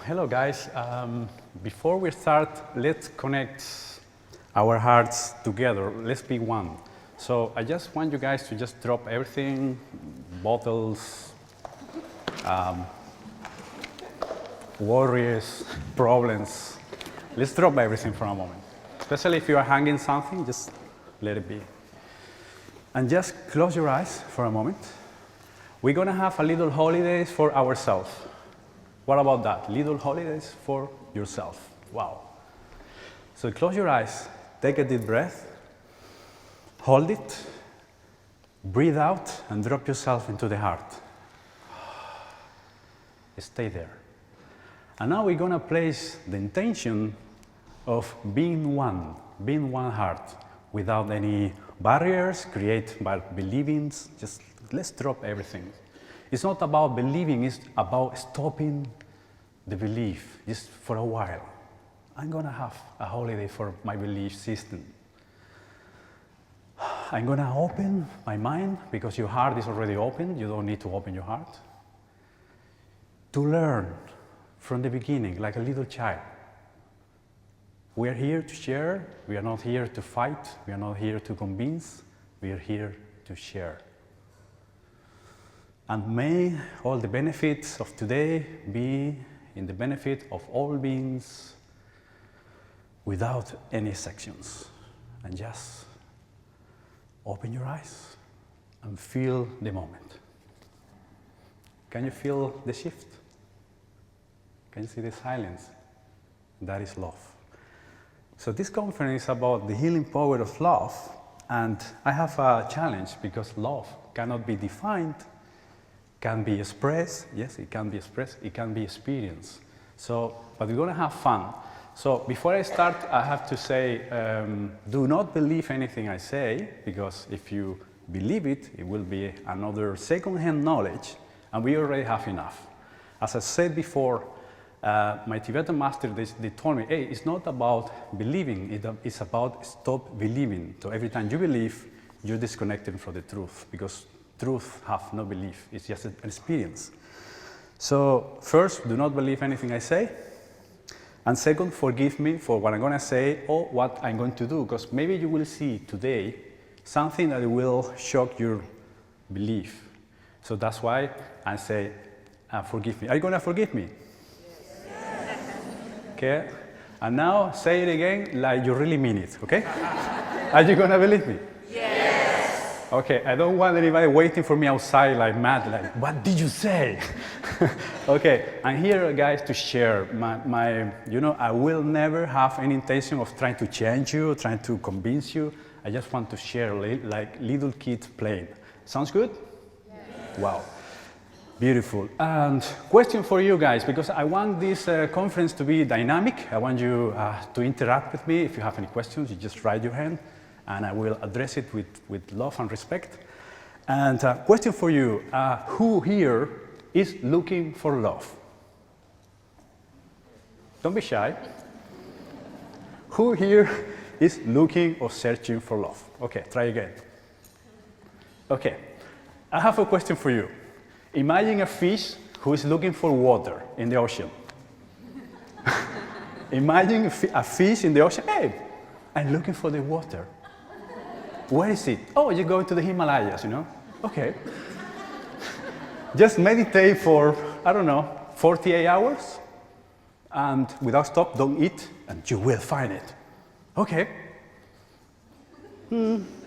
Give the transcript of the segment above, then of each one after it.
hello guys. Before we start, let's connect our hearts together. Let's be one. So I just want you guys to just drop everything, bottles, worries, problems. Let's drop everything for a moment. Especially if you are hanging something, just let it be. And just close your eyes for a moment. We're gonna have a little holidays for ourselves. What about that? Little holidays for yourself. Wow. So close your eyes, take a deep breath, hold it, breathe out, and drop yourself into the heart. Stay there. And now we're gonna place the intention of being one heart, without any barriers created by believings. Just let's drop everything. It's not about believing, it's about stopping the belief just for a while. I'm gonna have a holiday for my belief system. I'm gonna open my mind, because your heart is already open, you don't need to open your heart. To learn from the beginning, like a little child. We are here to share, we are not here to fight, we are not here to convince, we are here to share. And may all the benefits of today be in the benefit of all beings without any sections. And just open your eyes and feel the moment. Can you feel the shift? Can you see the silence? That is love. So this conference is about the healing power of love, and I have a challenge, because love cannot be defined, can be expressed, yes, it can be expressed, it can be experienced. So, but we're gonna have fun. So before I start, I have to say, do not believe anything I say, because if you believe it, it will be another second-hand knowledge, and we already have enough. As I said before, my Tibetan master, they told me, hey, it's not about believing, it's about stop believing. So every time you believe, you're disconnected from the truth, because truth have no belief, it's just an experience. So first, do not believe anything I say. And second, forgive me for what I'm gonna say or what I'm going to do, because maybe you will see today something that will shock your belief. So that's why I say, forgive me. Are you gonna forgive me? Okay, and now say it again like you really mean it, okay? Are you gonna believe me? Yes! Okay, I don't want anybody waiting for me outside like mad, like, what did you say? Okay, I'm here, guys, to share you know, I will never have any intention of trying to change you, trying to convince you. I just want to share like little kids playing. Sounds good? Yes. Wow. Beautiful. And question for you guys, because I want this conference to be dynamic. I want you to interact with me. If you have any questions, you just raise your hand, and I will address it with love and respect. And question for you, who here is looking for love? Don't be shy. Who here is looking or searching for love? Okay, try again. Okay, I have a question for you. Imagine a fish who is looking for water in the ocean. Imagine a fish in the ocean. Hey, I'm looking for the water. Where is it? Oh, you go to the Himalayas, you know? Okay. Just meditate for, I don't know, 48 hours. And without stop, don't eat, and you will find it. Okay.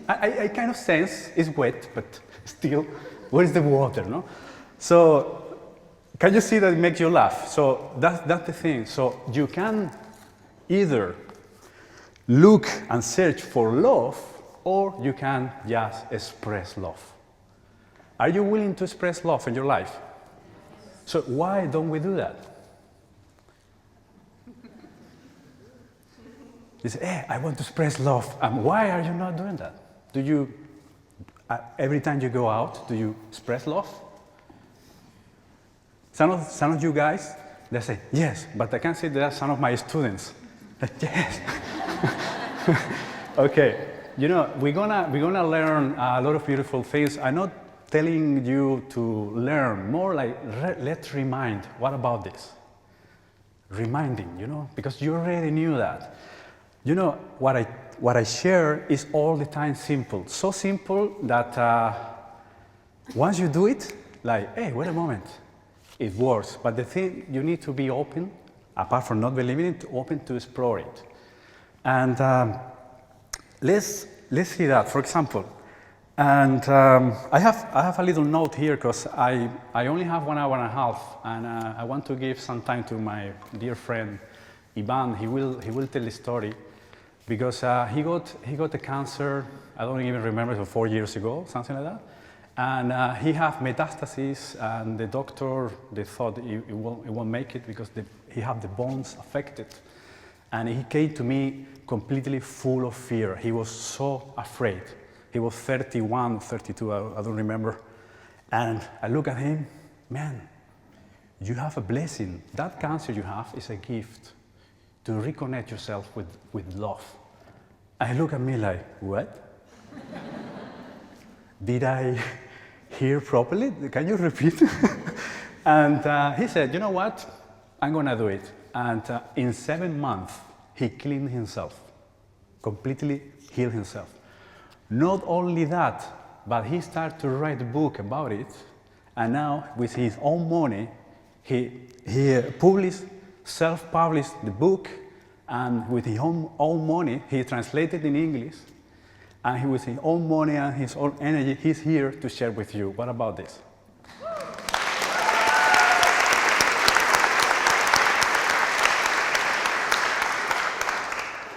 I kind of sense it's wet, but still, where's the water, no? So, can you see that it makes you laugh? So, that's the thing. So, you can either look and search for love, or you can just express love. Are you willing to express love in your life? So, why don't we do that? You say, hey, I want to express love. And why are you not doing that? Do you, every time you go out, do you express love? Some of you guys, they say, yes, but I can say that some of my students. Yes. Okay, you know, we're gonna learn a lot of beautiful things. I'm not telling you to learn, more like let's remind, what about this? reminding, because you already knew that. What I share is all the time simple. So simple that once you do it, like, hey, wait a moment, it works. But the thing, you need to be open, apart from not believing it, open to explore it. And let's see that, for example. And I have a little note here because I only have 1 hour and a half, and I want to give some time to my dear friend Ivan. He will tell the story, because he got the cancer. I don't even remember, so 4 years ago, something like that. And he had metastases, and the doctor, they thought he won't make it because he had the bones affected. And he came to me completely full of fear. He was so afraid. He was 31, 32, I don't remember. And I look at him, man, you have a blessing. That cancer you have is a gift to reconnect yourself with love. And he looked at me like, what? Did I hear properly? Can you repeat? And he said, you know what? I'm gonna do it. And in 7 months, he cleaned himself, completely healed himself. Not only that, but he started to write a book about it, and now with his own money, he self-published the book, and with his own money, he translated in English, and with his own money and his own energy, he's here to share with you. What about this?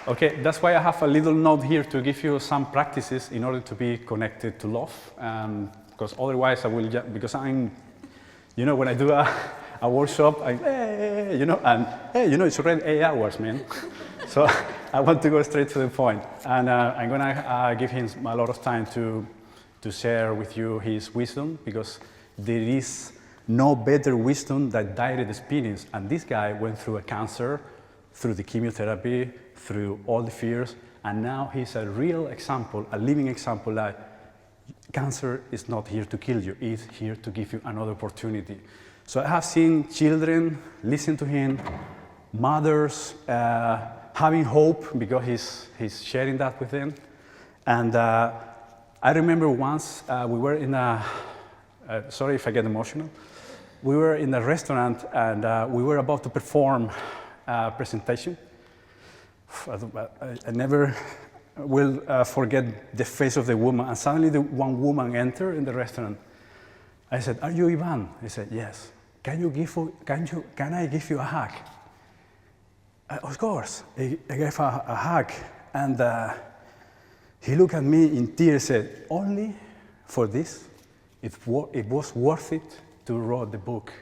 Okay, that's why I have a little note here to give you some practices in order to be connected to love. Because otherwise I will because I'm, when I do a workshop, it's already 8 hours, man. So I want to go straight to the point. And I'm gonna give him a lot of time to share with you his wisdom, because there is no better wisdom than direct experience. And this guy went through a cancer, through the chemotherapy, through all the fears, and now he's a real example, a living example that cancer is not here to kill you, it's here to give you another opportunity. So I have seen children listen to him, mothers having hope because he's sharing that with them. And I remember once we were in a, sorry if I get emotional, we were in a restaurant and we were about to perform a presentation. I never will forget the face of the woman, and suddenly one woman entered in the restaurant. I said, "Are you Ivan?" He said, "Yes." Can I give you a hug? Of course. I gave a hug, and he looked at me in tears and said, "Only for this, it was worth it to write the book."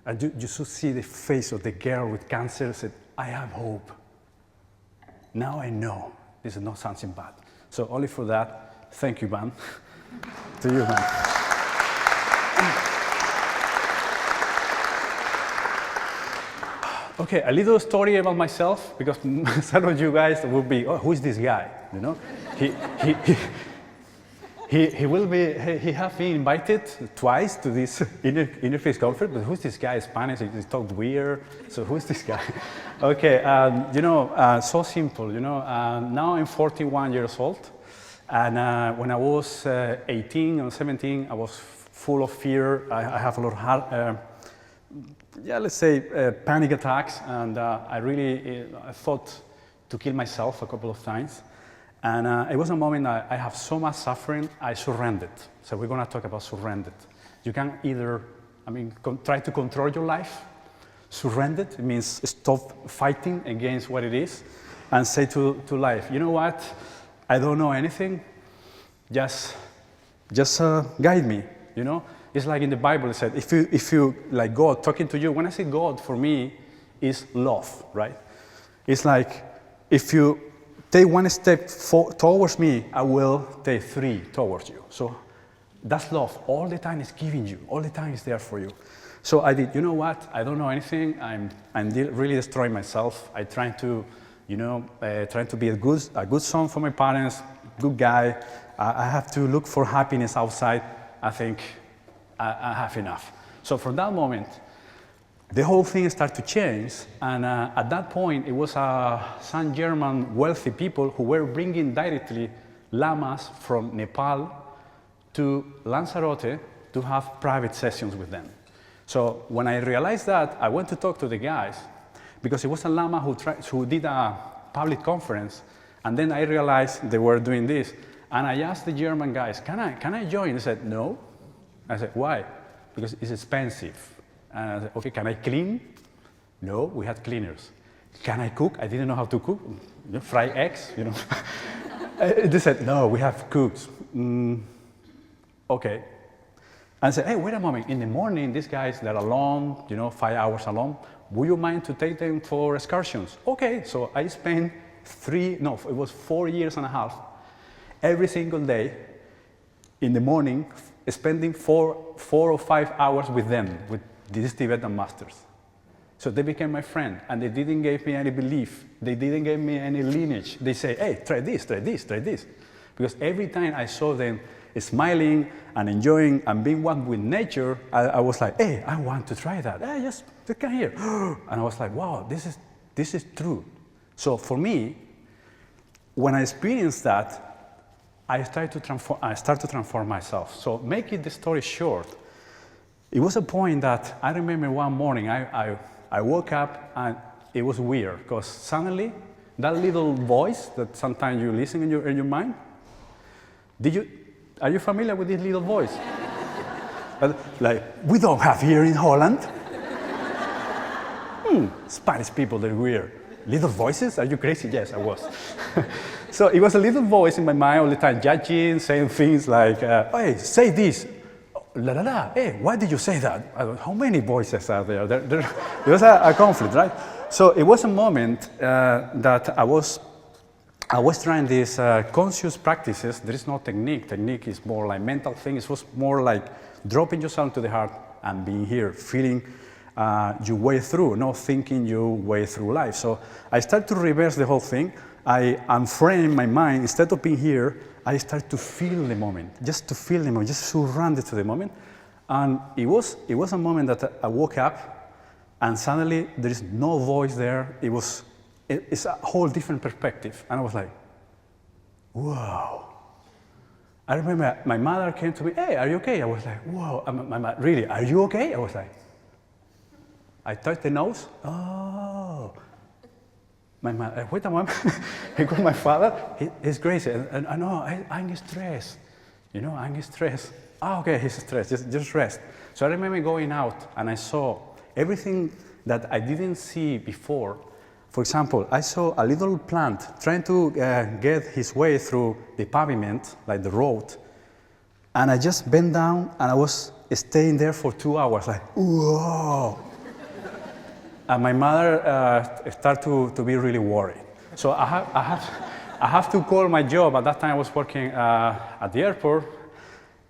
And you should see the face of the girl with cancer. Said, "I have hope. Now I know this is not something bad." So only for that, thank you, man. To you, man. Okay, a little story about myself, because some of you guys will be, "Oh, who is this guy?" He has been invited twice to this interface conference, but who's this guy? Spanish, he talked weird, so who's this guy? Okay, so simple, now I'm 41 years old, and when I was 18 or 17, I was full of fear. I have a lot of, let's say, panic attacks, and I thought to kill myself a couple of times. And it was a moment I have so much suffering, I surrendered. So we're going to talk about surrendered. You can either, try to control your life. Surrendered, it means stop fighting against what it is, and say to life, "You know what? I don't know anything. Just guide me." It's like in the Bible, it said, if you like God talking to you. When I say God, for me, is love, right? It's like if you take one step towards me, I will take 3 towards you. So that's love. All the time is giving you. All the time is there for you. So I did, you know what? I don't know anything. I'm really destroying myself. I trying to, trying to be a good son for my parents, good guy. I have to look for happiness outside. I think I have enough. So from that moment, the whole thing started to change. And at that point, it was some German wealthy people who were bringing directly lamas from Nepal to Lanzarote to have private sessions with them. So when I realized that, I went to talk to the guys, because it was a lama who did a public conference, and then I realized they were doing this. And I asked the German guys, can I join? They said, no. I said, why? Because it's expensive. And I said, okay, can I clean? No, we had cleaners. Can I cook? I didn't know how to cook. Fry eggs, They said, no, we have cooks. Okay. And I said, hey, wait a moment. In the morning, these guys, they're alone, 5 hours alone. Would you mind to take them for excursions? Okay. So I spent 4 years and a half, every single day, in the morning, spending 4 or 5 hours with them, with these Tibetan masters. So they became my friend, and they didn't give me any belief. They didn't give me any lineage. They say, hey, try this, try this, try this. Because every time I saw them smiling and enjoying and being one with nature, I was like, hey, I want to try that. Hey, just come here. And I was like, wow, this is true. So for me, when I experienced that, I started to transform myself. So making the story short, it was a point that I remember one morning I woke up and it was weird, because suddenly that little voice that sometimes you listen in your mind, are you familiar with this little voice? Like, we don't have here in Holland. Spanish people, they're weird. Little voices? Are you crazy? Yes, I was. So it was a little voice in my mind all the time, judging, saying things like, hey, say this. La la la, hey, why did you say that? How many voices are there? There was a conflict, right? So it was a moment that I was trying these conscious practices. There is no technique. Technique is more like mental thing. It was more like dropping yourself to the heart and being here, feeling your way through, not thinking your way through life. So I started to reverse the whole thing. I unframe my mind. Instead of being here, I started to feel the moment, just surrounded to the moment. And it was a moment that I woke up and suddenly there is no voice there. It's a whole different perspective. And I was like, wow. I remember my mother came to me, hey, are you okay? I was like, whoa, my mother, really, are you okay? I was like, I touched the nose, oh. My mother, wait a moment, I called my father, he's crazy, and I know, I'm stressed, I'm stressed. Ah, okay, he's stressed, just rest. So I remember going out and I saw everything that I didn't see before. For example, I saw a little plant trying to get his way through the pavement, like the road, and I just bent down and I was staying there for 2 hours, like, whoa. And my mother started to be really worried. So I have to call my job. At that time I was working at the airport,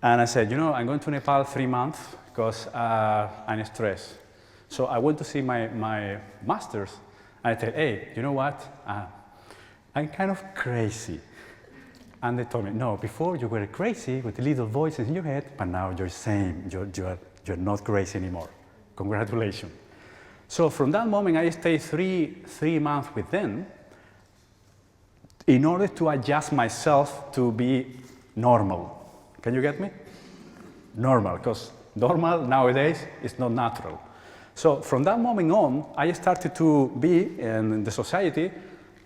and I said, I'm going to Nepal 3 months because I'm stressed. So I went to see my masters, and I said, hey, you know what? I'm kind of crazy. And they told me, no, before you were crazy with the little voices in your head, but now you're sane. You're not crazy anymore. Congratulations. So from that moment, I stayed three months with them in order to adjust myself to be normal. Can you get me? Normal, because normal nowadays is not natural. So from that moment on, I started to be in the society,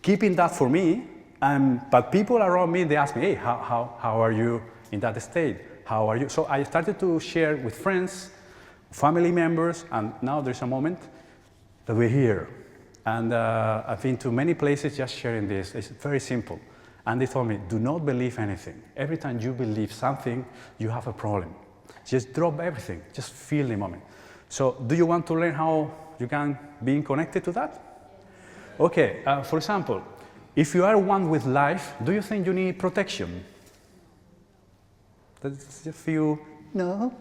keeping that for me. But people around me, they ask me, hey, how are you in that state? How are you? So I started to share with friends, family members, and now there's a moment that we're here. And I've been to many places just sharing this. It's very simple. And they told me, do not believe anything. Every time you believe something, you have a problem. Just drop everything. Just feel the moment. So do you want to learn how you can be connected to that? Okay, for example, if you are one with life, do you think you need protection? That's a few, no.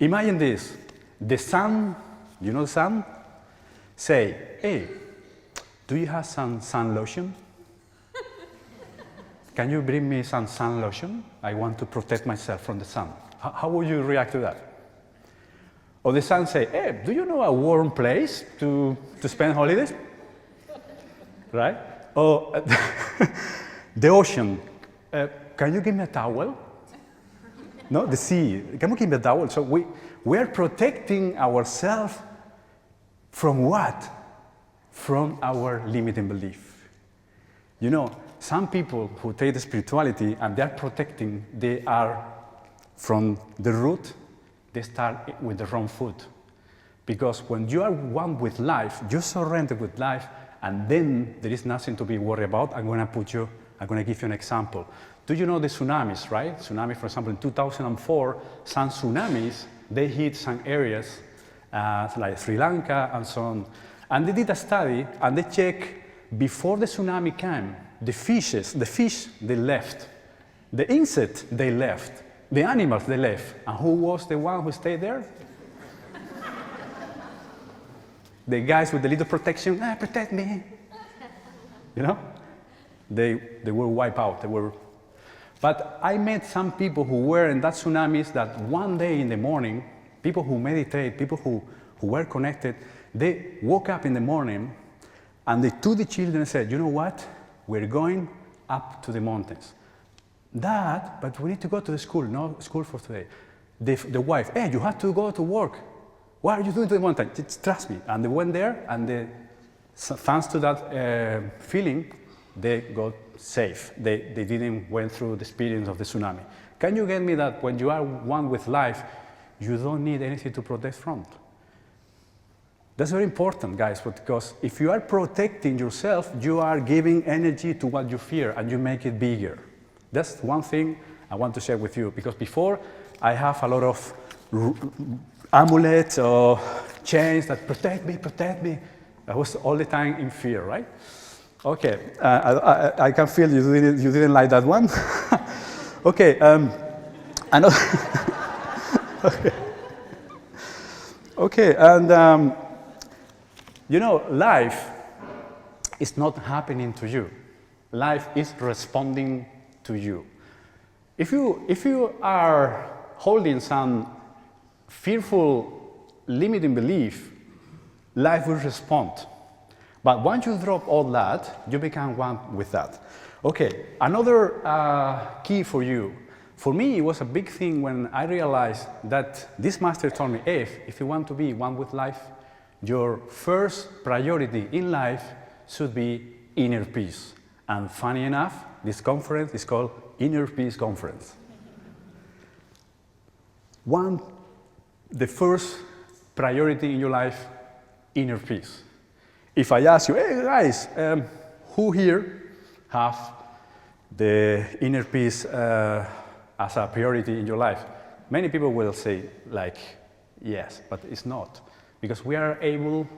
Imagine this. The sun, you know the sun? Say, hey, do you have some sun lotion? Can you bring me some sun lotion? I want to protect myself from the sun. How would you react to that? Or the sun say, hey, do you know a warm place to spend holidays? Right? Or the ocean, can you give me a towel? No, the sea, can you give me a towel? So we are protecting ourselves from what? From our limiting belief. You know, some people who take the spirituality and they are protecting, they are from the root, they start with the wrong foot. Because when you are one with life, you surrender with life, and then there is nothing to be worried about. I'm going to give you an example. Do you know the tsunamis, right? Tsunami, for example, in 2004, some tsunamis, they hit some areas like Sri Lanka and so on. And they did a study and they checked before the tsunami came, the fish, they left. The insects, they left. The animals, they left. And who was the one who stayed there? The guys with the little protection, protect me. You know? They were wiped out. But I met some people who were in that tsunamis that one day in the morning, people who meditate, people who were connected, they woke up in the morning and they took the children and said, you know what? We're going up to the mountains. Dad, but we need to go to the school. No school for today. The wife, hey, you have to go to work. What are you doing to the mountain? Just trust me. And they went there and thanks to that feeling, they got safe. They didn't went through the experience of the tsunami. Can you get me that when you are one with life, you don't need anything to protect from? That's very important, guys, because if you are protecting yourself, you are giving energy to what you fear and you make it bigger. That's one thing I want to share with you, because before I have a lot of amulets or chains that protect me. I was all the time in fear, right? Okay, I can feel you didn't like that one. Okay, okay, and you know, life is not happening to you. Life is responding to you. If you are holding some fearful, limiting belief, life will respond. But once you drop all that, you become one with that. Okay, another key for you. For me, it was a big thing when I realized that this master told me, if you want to be one with life, your first priority in life should be inner peace. And funny enough, this conference is called Inner Peace Conference. The first priority in your life, inner peace. If I ask you, hey guys, who here have the inner peace as a priority in your life? Many people will say, like, yes, but it's not. Because we are able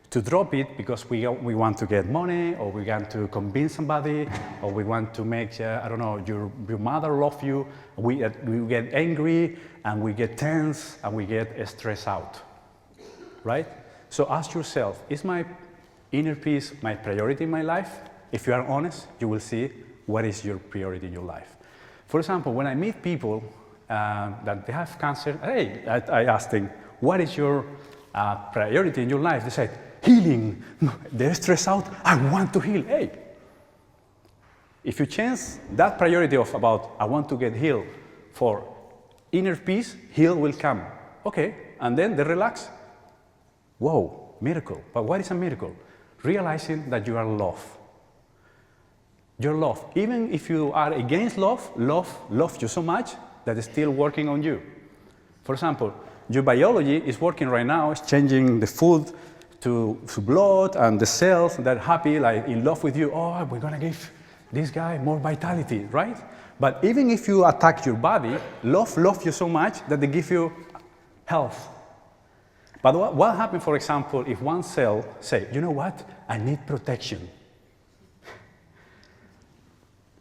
to drop it because we want to get money, or we want to convince somebody, or we want to make, I don't know, your mother love you. We get angry, and we get tense, and we get stressed out, right? So ask yourself, is my inner peace my priority in my life? If you are honest, you will see what is your priority in your life. For example, when I meet people that they have cancer, I ask them, what is your priority in your life? They said, healing. They're stressed out. I want to heal. Hey, if you change that priority of about I want to get healed for inner peace, heal will come. Okay, and then they relax. Whoa, miracle. But what is a miracle? Realizing that you are loved. You're loved. Even if you are against love loves you so much that it's still working on you. For example, your biology is working right now, it's changing the food to blood and the cells that are happy, like in love with you. Oh, we're going to give this guy more vitality, right? But even if you attack your body, love loves you so much that they give you health. But what happens, for example, if one cell say, you know what, I need protection.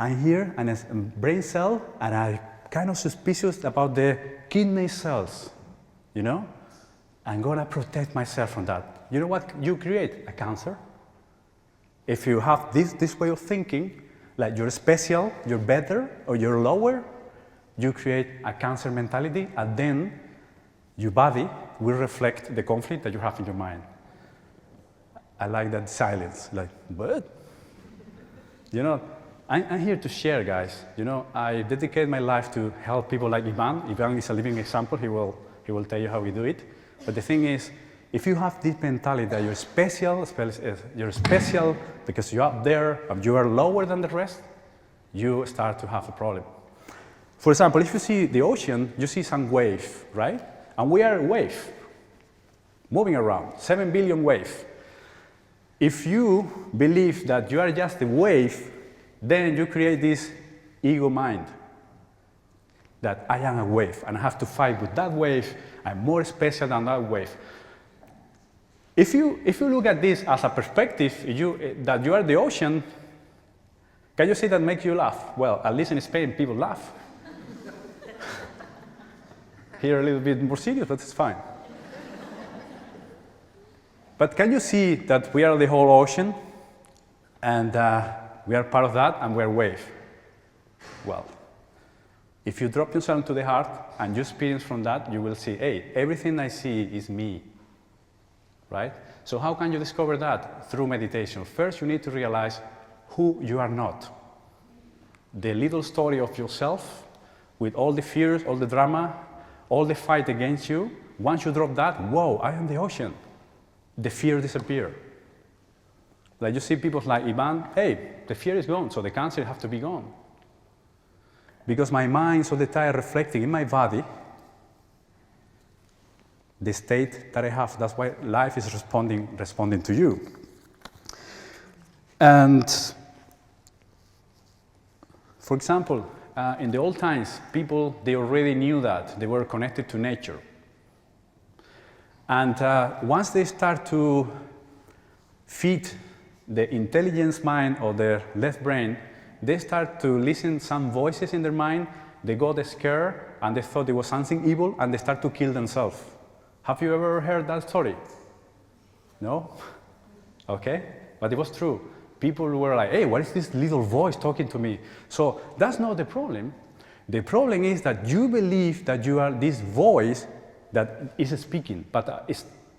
I'm here, and it's a brain cell, and I'm kind of suspicious about the kidney cells, you know? I'm gonna protect myself from that. You know what you create? A cancer. If you have this way of thinking, like you're special, you're better, or you're lower, you create a cancer mentality, and then Your body will reflect the conflict that you have in your mind. I like that silence, like, what? You know, I'm here to share, guys. You know, I dedicate my life to help people like Ivan. Ivan is a living example. He will tell you how we do it. But the thing is, if you have this mentality that you're special because you're up there and you are lower than the rest, you start to have a problem. For example, if you see the ocean, you see some wave, right? And we are a wave, moving around, 7 billion waves. If you believe that you are just a wave, then you create this ego mind that I am a wave and I have to fight with that wave. I'm more special than that wave. If you look at this as a perspective, that you are the ocean, can you see that makes you laugh? Well, at least in Spain, people laugh. Here a little bit more serious, but it's fine. But can you see that we are the whole ocean, and we are part of that, and we're a wave? Well, if you drop yourself into the heart and you experience from that, you will see, hey, everything I see is me, right? So how can you discover that? Through meditation. First, you need to realize who you are not. The little story of yourself, with all the fears, all the drama, all the fight against you, once you drop that, whoa, I am the ocean. The fear disappears. Like you see people like Ivan, hey, the fear is gone, so the cancer has to be gone. Because my mind is all the time reflecting in my body the state that I have. That's why life is responding to you. And for example, in the old times, people, they already knew that. They were connected to nature. And once they start to feed the intelligence mind or their left brain, they start to listen some voices in their mind. They got scared and they thought it was something evil and they start to kill themselves. Have you ever heard that story? No? Okay, but it was true. People were like, hey, what is this little voice talking to me? So that's not the problem. The problem is that you believe that you are this voice that is speaking, but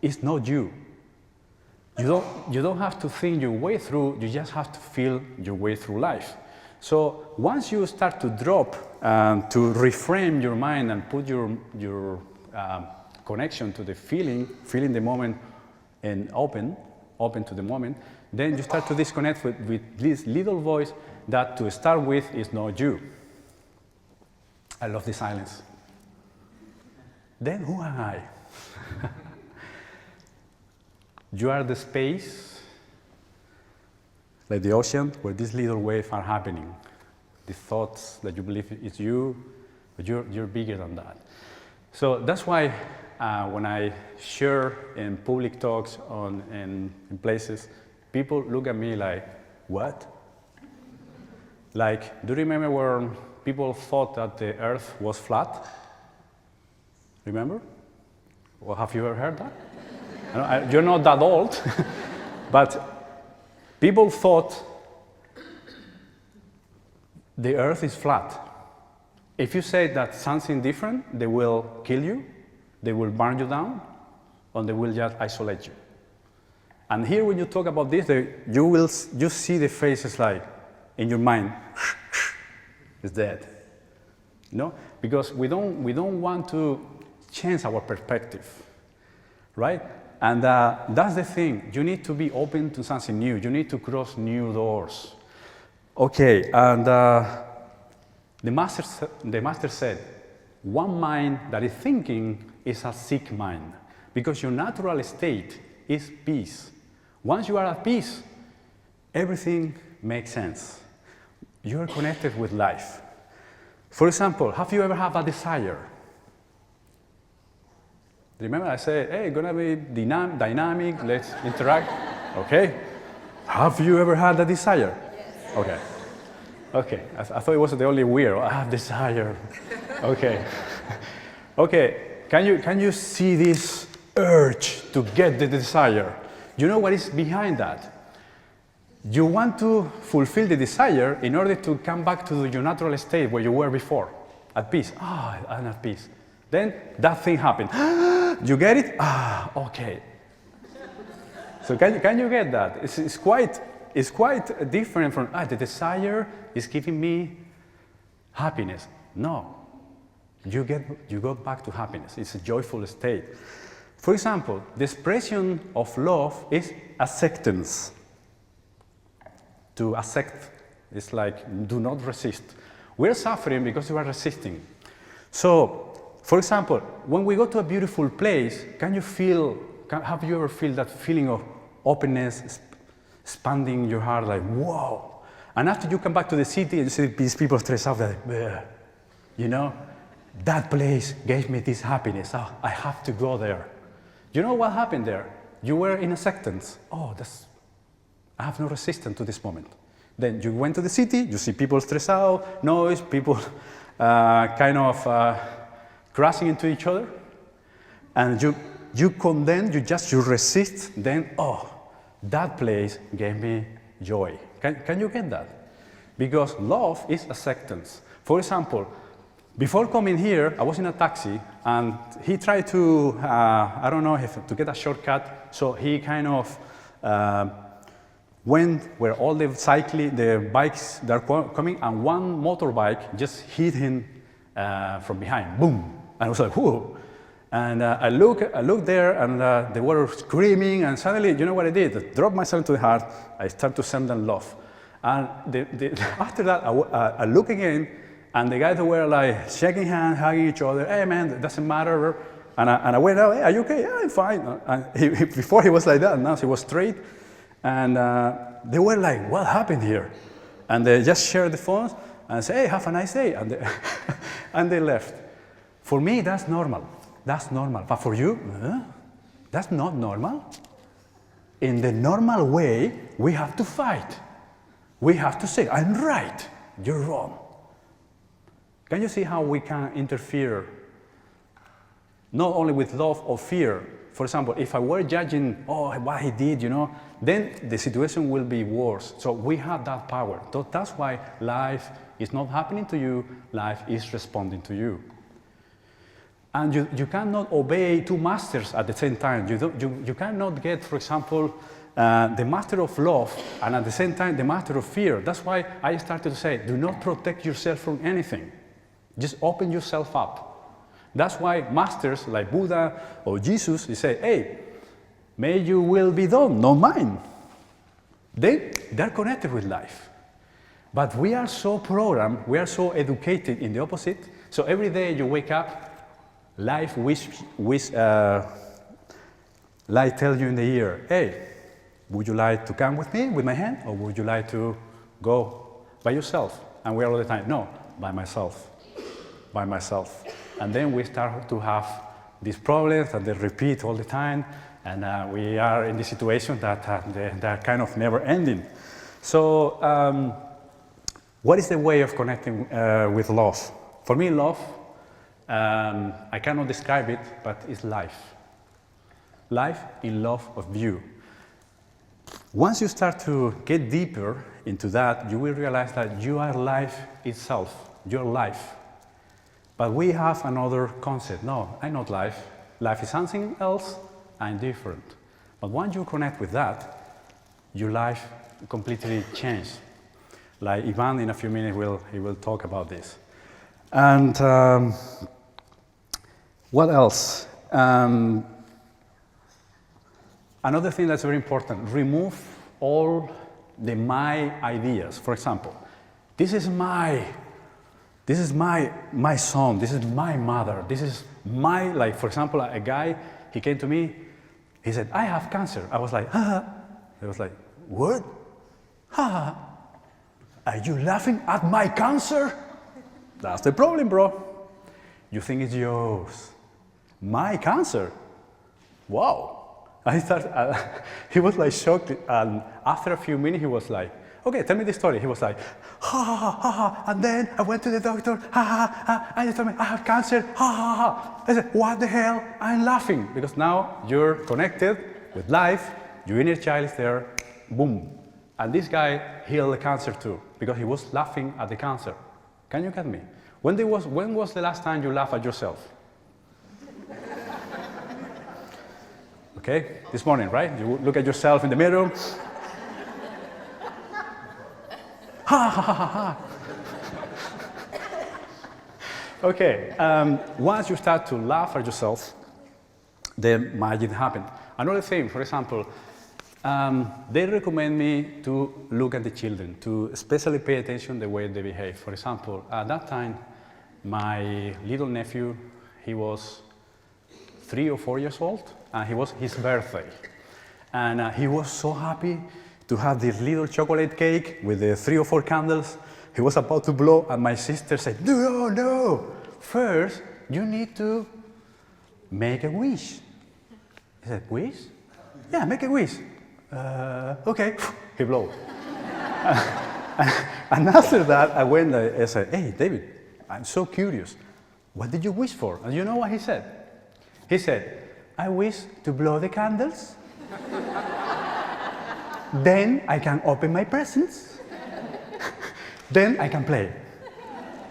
it's not you. You don't have to think your way through, you just have to feel your way through life. So once you start to drop, to reframe your mind and put your connection to the feeling the moment and open to the moment, then you start to disconnect with this little voice that to start with is not you. I love the silence. Then who am I? You are the space, like the ocean, where these little waves are happening. The thoughts that you believe it's you, but you're bigger than that. So that's why when I share in public talks in places, people look at me like, what? Like, do you remember when people thought that the earth was flat? Remember? Well, have you ever heard that? You're not that old, but people thought the earth is flat. If you say that something different, they will kill you, they will burn you down, or they will just isolate you. And here when you talk about this, you see the faces like, in your mind, it's dead. No? Because we don't want to change our perspective, right? And that's the thing. You need to be open to something new. You need to cross new doors. Okay, and the master said, one mind that is thinking is a sick mind, because your natural state is peace. Once you are at peace, everything makes sense. You are connected with life. For example, have you ever had a desire? Remember I said, hey, gonna be dynamic, let's interact. Okay. Have you ever had a desire? Yes. Okay. Okay, I thought it was the only weird. I have desire. Okay. Okay, can you see this urge to get the desire? You know what is behind that? You want to fulfill the desire in order to come back to your natural state where you were before, at peace. I'm at peace. Then that thing happened. You get it? Ah, okay. So can you get that? It's quite different from, the desire is giving me happiness. No, you go back to happiness. It's a joyful state. For example, the expression of love is acceptance. To accept is like, do not resist. We're suffering because we are resisting. So, for example, when we go to a beautiful place, have you ever feel that feeling of openness, expanding your heart, like, whoa. And after you come back to the city and you see these people stressed out, like, bleh. You know, that place gave me this happiness. Oh, I have to go there. You know what happened there? You were in acceptance. Oh, I have no resistance to this moment. Then you went to the city, you see people stressed out, noise, people crashing into each other. And you condemn, you resist, then, that place gave me joy. Can you get that? Because love is acceptance. For example, before coming here, I was in a taxi, and he tried to, to get a shortcut, so he went where all the bikes that are coming, and one motorbike just hit him from behind, boom. And I was like, whoa. And I looked there, and they were screaming, and suddenly, you know what I did? I dropped myself to the heart. I started to send them love. And after that, I looked again, and the guys were like shaking hands, hugging each other. Hey, man, it doesn't matter. And I went out, hey, are you okay? Yeah, I'm fine. And before he was like that, now he was straight. And they were like, what happened here? And they just shared the phones and said, hey, have a nice day. And they left. For me, that's normal. That's normal. But for you, that's not normal. In the normal way, we have to fight. We have to say, I'm right, you're wrong. Can you see how we can interfere not only with love or fear? For example, if I were judging, what he did, then the situation will be worse. So we have that power. So that's why life is not happening to you, life is responding to you. And you cannot obey two masters at the same time. You cannot get, for example, the master of love and at the same time the master of fear. That's why I started to say, do not protect yourself from anything. Just open yourself up. That's why masters like Buddha or Jesus, they say, hey, may your will be done, not mine. They're connected with life. But we are so programmed, we are so educated in the opposite. So every day you wake up, life tell you in the ear, hey, would you like to come with me, with my hand, or would you like to go by yourself? And we are all the time, no, by myself. By myself. And then we start to have these problems that they repeat all the time, and we are in this situation that they're kind of never ending. So what is the way of connecting with love? For me, love, I cannot describe it, but it's life. Life in love of you. Once you start to get deeper into that, you will realize that you are life itself, your life. But we have another concept. No, I'm not life. Life is something else, I'm different. But once you connect with that, your life completely changes. Like Ivan, in a few minutes, he will talk about this. And what else? Another thing that's very important, remove all the my ideas. For example, this is my son, this is my mother, this is my, like, for example, a guy, he came to me, he said, I have cancer. I was like, ha. He was like, what? Ha. Are you laughing at my cancer? That's the problem, bro. You think it's yours. My cancer? Wow. I thought, he was like shocked, and after a few minutes he was like, okay, tell me the story. He was like, and then I went to the doctor, and he told me, I have cancer, I said, what the hell? I'm laughing, because now you're connected with life, your inner child is there, boom. And this guy healed the cancer too, because he was laughing at the cancer. Can you get me? When was the last time you laughed at yourself? Okay? This morning, right? You look at yourself in the mirror. Ha ha ha ha ha. Okay, once you start to laugh at yourself, the magic happens. Another thing, for example, they recommend me to look at the children, to especially pay attention the way they behave. For example, at that time, my little nephew, he was 3 or 4 years old, and it was his birthday. And he was so happy to have this little chocolate cake with the 3 or 4 candles. He was about to blow, and my sister said, no, no, first you need to make a wish. He said, wish? Yeah, make a wish. Okay, he blew. And after that, I went and I said, hey, David, I'm so curious. What did you wish for? And you know what he said? He said, I wish to blow the candles. Then I can open my presents. Then I can play.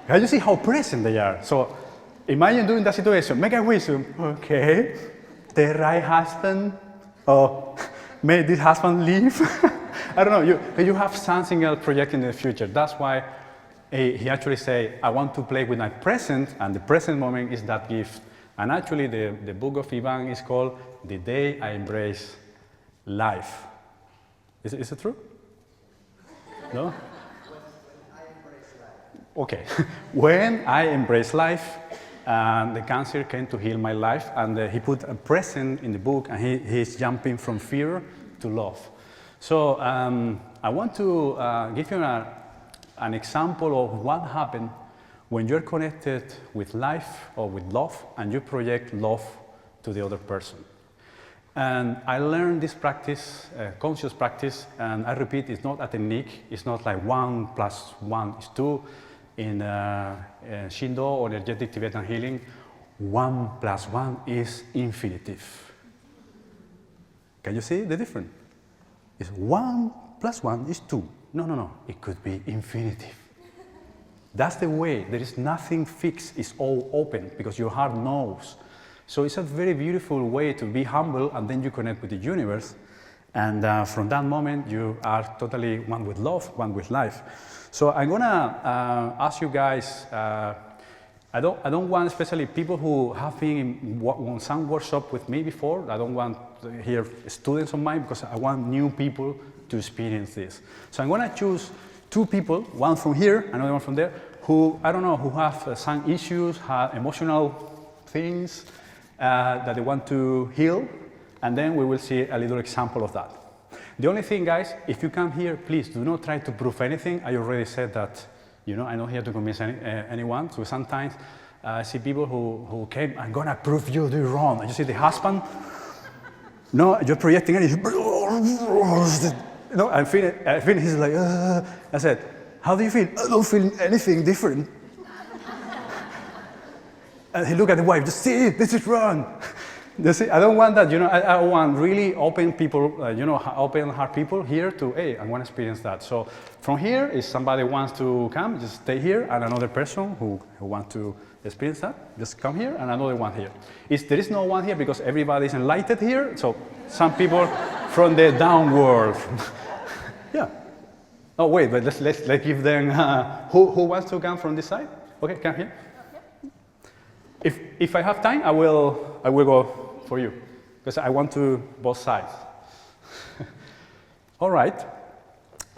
Can you see how present they are? So imagine doing that situation. Make a wish. Okay. The right husband. Oh, may this husband leave. I don't know. You have something else projecting in the future. That's why he actually say, I want to play with my present, and the present moment is that gift. And actually, the book of Ivan is called The Day I Embrace Life. Is it true? No? Okay. When I embrace life, the cancer came to heal my life, and he put a present in the book, and he's jumping from fear to love. So I want to give you an example of what happened when you're connected with life or with love, and you project love to the other person. And I learned this practice, conscious practice, and I repeat, it's not a technique. It's not like 1 + 1 is 2. In Shindo or energetic Tibetan healing, 1 + 1 is infinitive. Can you see the difference? It's 1 + 1 is 2. No. It could be infinitive. That's the way. There is nothing fixed. It's all open because your heart knows. So it's a very beautiful way to be humble, and then you connect with the universe. And from that moment, you are totally one with love, one with life. So I'm gonna ask you guys. I don't want especially people who have been in some workshop with me before. I don't want here students of mine, because I want new people to experience this. So I'm gonna choose 2 people, one from here, another one from there, who I don't know, who have some issues, have emotional things that they want to heal, and then we will see a little example of that. The only thing, guys, if you come here, please do not try to prove anything. I already said that, I'm not here to convince anyone. So sometimes I see people who came, I'm gonna prove you do wrong. And you see the husband, no, you're projecting anything. No, I feel he's like, I said, how do you feel? I don't feel anything different. And he looked at the wife, just see, this is wrong. You see, I don't want that, I want really open people, open heart people here to, hey, I want to experience that. So from here, if somebody wants to come, just stay here, and another person who wants to experience that, just come here, and another one here. There is no one here because everybody is enlightened here, so some people from the downward. Yeah. Oh, wait, but let's give them, who wants to come from this side? Okay, come here. If I have time, I will go for you, because I want to both sides. All right.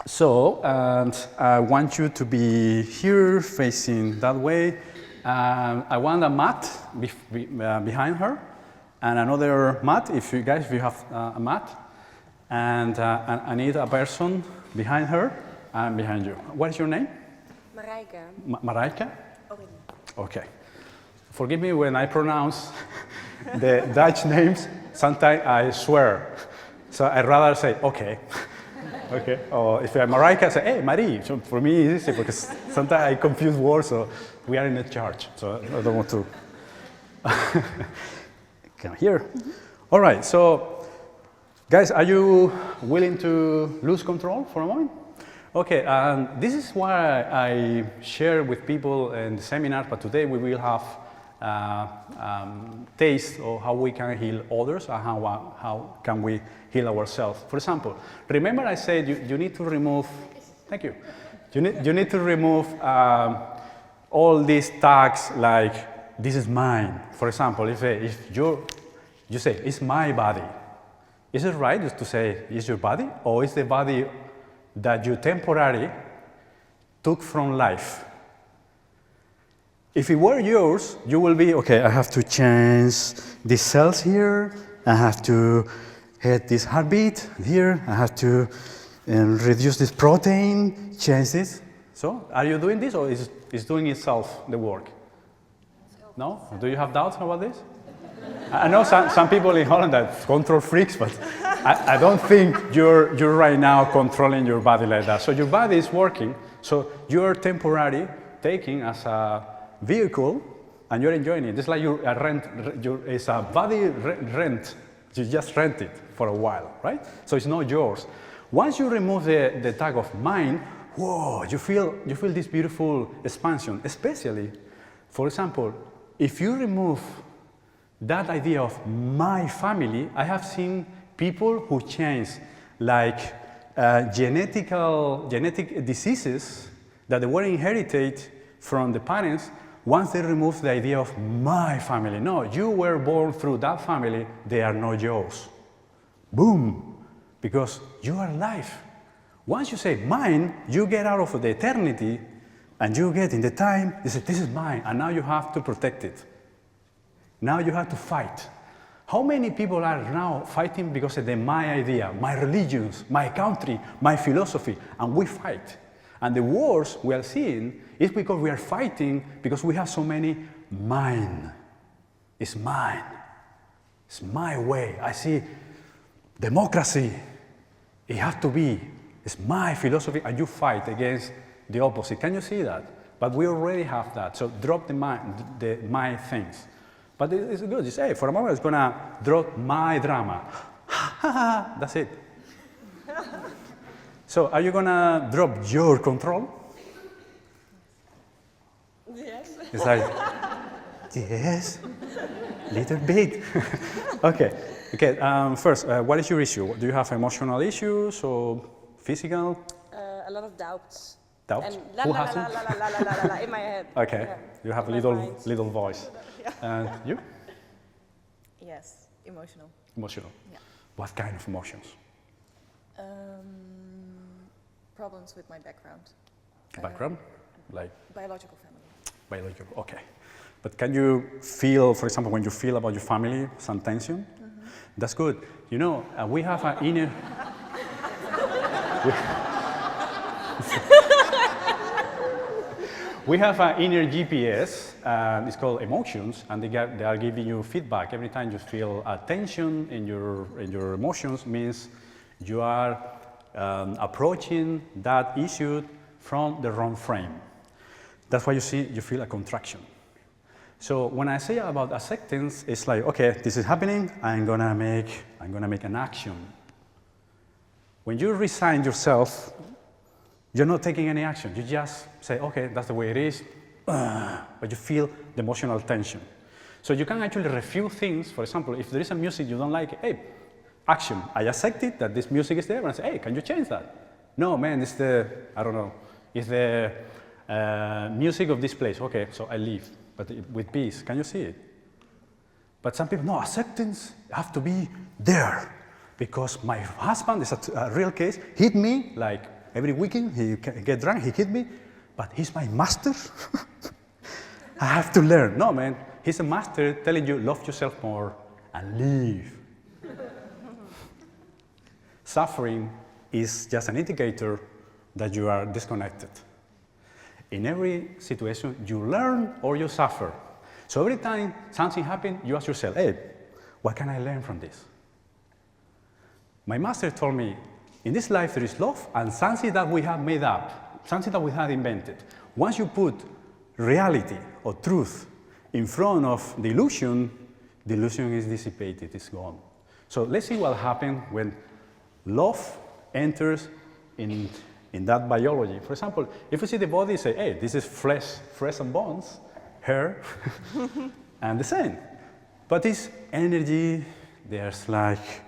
So, and I want you to be here, facing that way. I want a mat behind her, and another mat. If you have a mat, and I need a person behind her and behind you. What is your name? Marijke. Marijke? Okay. Forgive me when I pronounce the Dutch names. Sometimes I swear, so I'd rather say okay. Okay. Or if I'm Marijke, I say, hey, Marie. So for me, it's easy because sometimes I confuse words. So we are in a church, so I don't want to. Come here. Mm-hmm. All right. So, guys, are you willing to lose control for a moment? Okay. This is why I share with people in the seminar. But today we will have taste of how we can heal others and how can we heal ourselves. For example, remember I said you need to remove, thank you, you need to remove all these tags like this is mine. For example, if you say it's my body, is it right just to say it's your body, or is the body that you temporarily took from life? If it were yours, you will be, okay, I have to change these cells here, I have to hit this heartbeat here, I have to reduce this protein, change this. So, are you doing this, or is doing itself the work? No? Do you have doubts about this? I know some people in Holland are control freaks, but I don't think you're right now controlling your body like that. So your body is working, so you're temporarily taking as a vehicle and you're enjoying it. It's like it's a body rent. You just rent it for a while, right? So it's not yours. Once you remove the tag of mine, whoa, you feel this beautiful expansion. Especially, for example, if you remove that idea of my family, I have seen people who change like genetic diseases that they were inherited from the parents. Once they remove the idea of my family, no, you were born through that family, they are not yours. Boom, because you are alive. Once you say mine, you get out of the eternity and you get in the time, you say this is mine, and now you have to protect it. Now you have to fight. How many people are now fighting because of my idea, my religions, my country, my philosophy, and we fight. And the wars we are seeing is because we are fighting because we have so many mine. It's mine. It's my way. I see democracy. It has to be. It's my philosophy, and you fight against the opposite. Can you see that? But we already have that. So drop the my things. But it's good. You say, for a moment, it's going to drop my drama. That's it. So are you going to drop your control? Yes. It's like, yes, little bit. Okay. First, what is your issue? Do you have emotional issues or physical? A lot of doubts. Doubts? And la Who la has la it? la la la la la in my head. Okay. Yeah. You have a In my mind. little voice. And you? Yes, emotional. Emotional. Yeah. What kind of emotions? Problems with my background. Background? Like Biological family. biological, okay. But can you feel, for example, when you feel about your family, some tension? Mm-hmm. That's good. You know, we have an inner... We have an inner GPS, it's called emotions, and they are giving you feedback. Every time you feel a tension in your emotions, means you are approaching that issue from the wrong frame. That's why you feel a contraction. So when I say about acceptance, it's like, okay, this is happening, I'm gonna make an action. When you resign yourself, you're not taking any action. You just say, okay, that's the way it is, but you feel the emotional tension. So you can actually refute things. For example, if there is a music you don't like, hey, action. I accept it that this music is there, and I say, hey, can you change that? No, man, it's the music of this place. Okay, so I leave, but with peace. Can you see it? But some people, no, acceptance have to be there, because my husband is a real case, hit me like every weekend, he get drunk, he hit me, but he's my master. I have to learn. No, man, he's a master telling you, love yourself more and leave. Suffering is just an indicator that you are disconnected. In every situation, you learn or you suffer. So every time something happens, you ask yourself, hey, what can I learn from this? My master told me, in this life there is love and something that we have made up, something that we have invented. Once you put reality or truth in front of the illusion is dissipated, it's gone. So let's see what happens when love enters in that biology. For example, if you see the body, say, hey, this is flesh and bones, hair, and the same. But this energy, there's like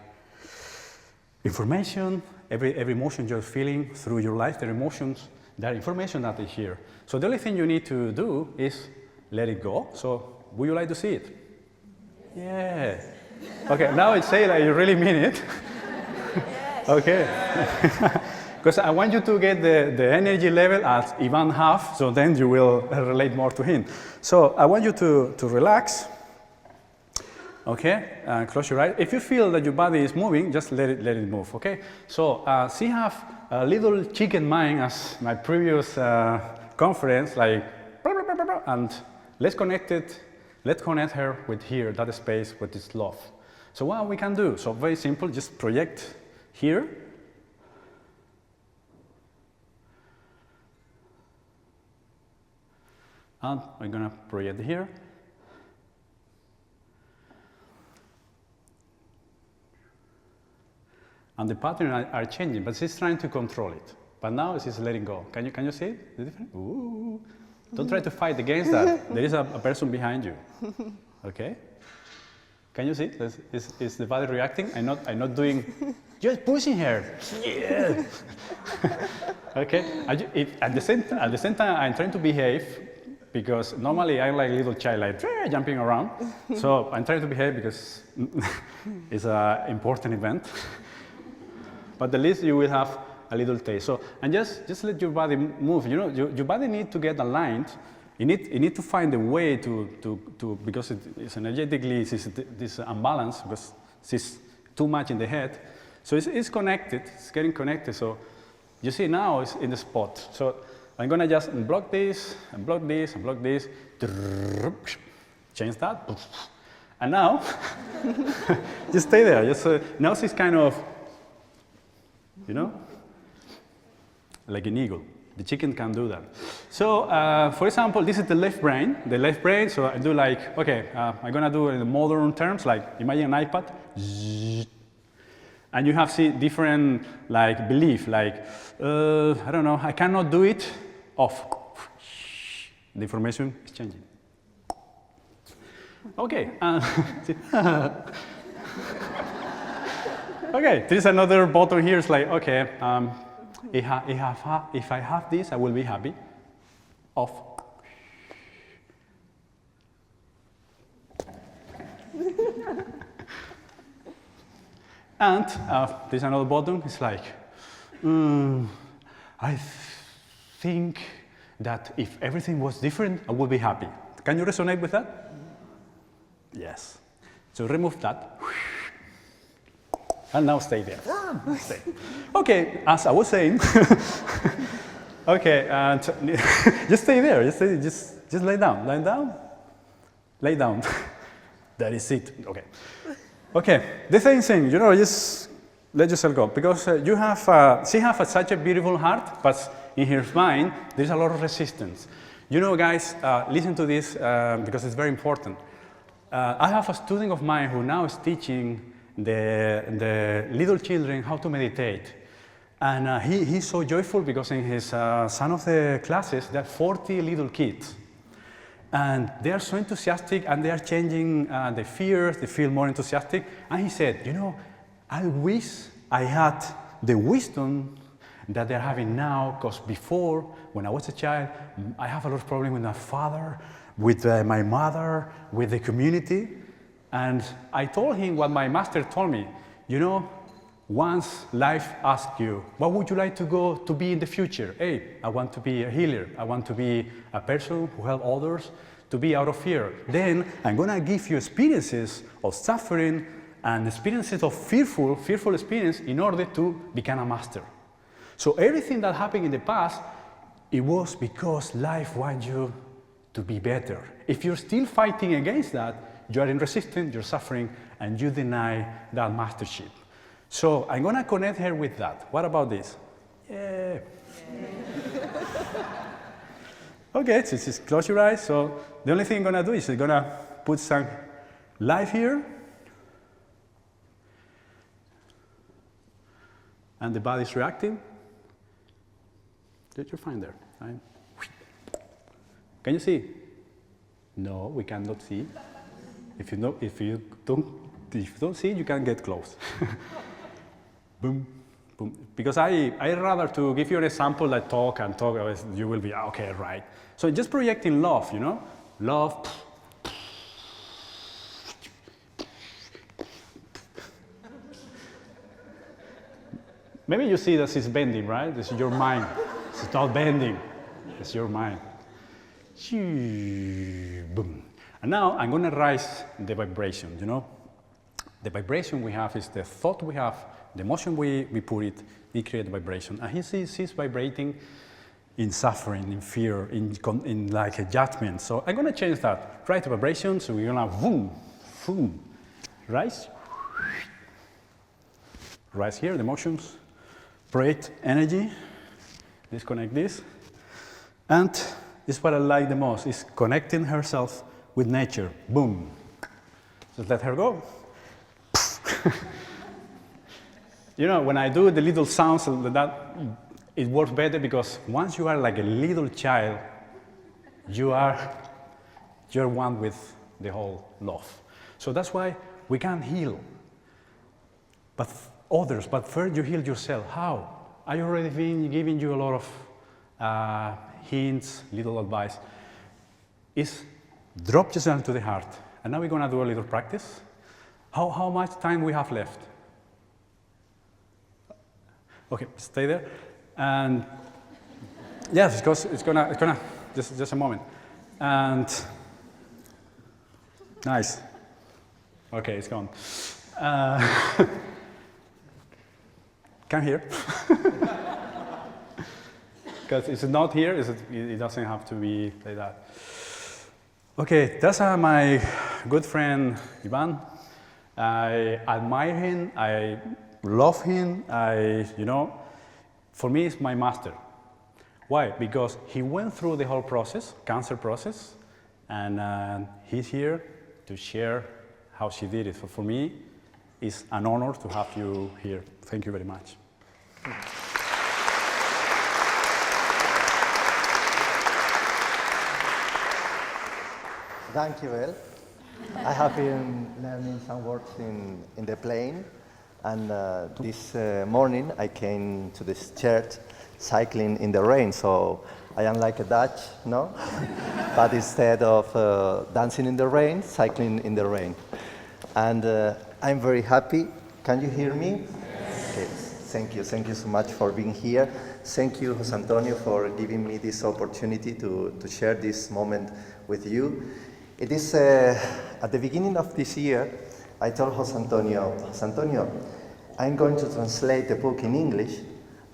information, every emotion you're feeling through your life, there are emotions, there are information that is here. So the only thing you need to do is let it go. So would you like to see it? Yeah. Okay, now I say like you really mean it. Yes. Okay. Because I want you to get the energy level at even half, so then you will relate more to him. So I want you to relax. Okay, close your eyes. If you feel that your body is moving, just let it move, okay? So see, have a little chicken mind as my previous conference, like, and let's connect her with here, that space, with this love. So what we can do, so very simple, just project here. And we're gonna project here. And the patterns are changing, but she's trying to control it. But now she's letting go. Can you see it? The difference? Ooh. Don't try to fight against that. There is a person behind you. Okay? Can you see? Is the body reacting? I'm not doing. Just pushing her. Yeah. Okay. At the same time, I'm trying to behave because normally I'm like a little child, like jumping around. So I'm trying to behave because it's an important event. But at least you will have a little taste. So, and just let your body move. You know, your body needs to get aligned. You need to find a way to because it's energetically this imbalance because it's too much in the head. So it's connected. It's getting connected. So you see now it's in the spot. So I'm gonna just unblock this, unblock this, unblock this. Change that. And now just stay there. Just now it's kind of. You know, like an eagle. The chicken can do that. So, for example, this is the left brain. The left brain, so I do like, okay, I'm going to do it in the modern terms, like imagine an iPad. And you have different, like, belief, like, I don't know, I cannot do it off. The information is changing. Okay. Okay, there is another button here. It's like, okay, if I have this, I will be happy. Off. And there's another button. It's like, I think that if everything was different, I would be happy. Can you resonate with that? Yes. So remove that. And now stay there. Stay. Okay, as I was saying. Okay, and just stay there. Just lay down. Lay down. Lay down. That is it. Okay. Okay. The same thing. You know, just let yourself go because you have. She has such a beautiful heart, but in her mind there's a lot of resistance. You know, guys, listen to this because it's very important. I have a student of mine who now is teaching the little children how to meditate. And he's so joyful because in his some of the classes, there are 40 little kids. And they are so enthusiastic and they are changing their fears, they feel more enthusiastic. And he said, you know, I wish I had the wisdom that they're having now, because before, when I was a child, I have a lot of problems with my father, with my mother, with the community. And I told him what my master told me. You know, once life asks you, what would you like to go to be in the future? Hey, I want to be a healer. I want to be a person who helps others to be out of fear. Then I'm going to give you experiences of suffering and experiences of fearful experience in order to become a master. So everything that happened in the past, it was because life wants you to be better. If you're still fighting against that, you are in resistance, you're suffering, and you deny that mastership. So I'm going to connect her with that. What about this? Yeah. Okay, so just close your eyes. So the only thing I'm going to do is I'm going to put some light here. And the body is reacting. Did you find there? Can you see? No, we cannot see. If you don't see it, you can get close. Boom, boom. Because I rather to give you an example that talk, you will be, okay, right. So just projecting love, you know? Love. Maybe you see that it's bending, right? This is your mind. It's not bending. It's your mind. Boom. And now I'm going to raise the vibration, you know? The vibration we have is the thought we have, the emotion we put it creates vibration. And he's vibrating in suffering, in fear, in like a judgment. So I'm going to change that. Right vibration, so we're going to boom, boom, rise. Rise here, the emotions. Project energy, disconnect this. And this is what I like the most, is connecting herself with nature. Boom. Just let her go. You know, when I do the little sounds, it works better because once you are like a little child, you're one with the whole love. So that's why we can heal. But first you heal yourself. How? I already been giving you a lot of hints, little advice. Is drop yourself into the heart. And now we're going to do a little practice. How much time we have left? Okay, stay there. And yes, because it's gonna just a moment. And nice. Okay, it's gone. Come here. Because it's not here, it doesn't have to be like that. Okay, that's my good friend Ivan. I admire him, I love him, for me he's my master. Why? Because he went through the whole process, cancer process, and he's here to share how she did it. So for me, it's an honor to have you here. Thank you very much. Thank you, El. I have been learning some words in the plane, and this morning I came to this church cycling in the rain, so I am like a Dutch, no? But instead of dancing in the rain, cycling in the rain. And I'm very happy. Can you hear me? Yes. Okay. Thank you so much for being here. Thank you, Jose Antonio, for giving me this opportunity to share this moment with you. It is at the beginning of this year, I told Jose Antonio, I'm going to translate the book in English,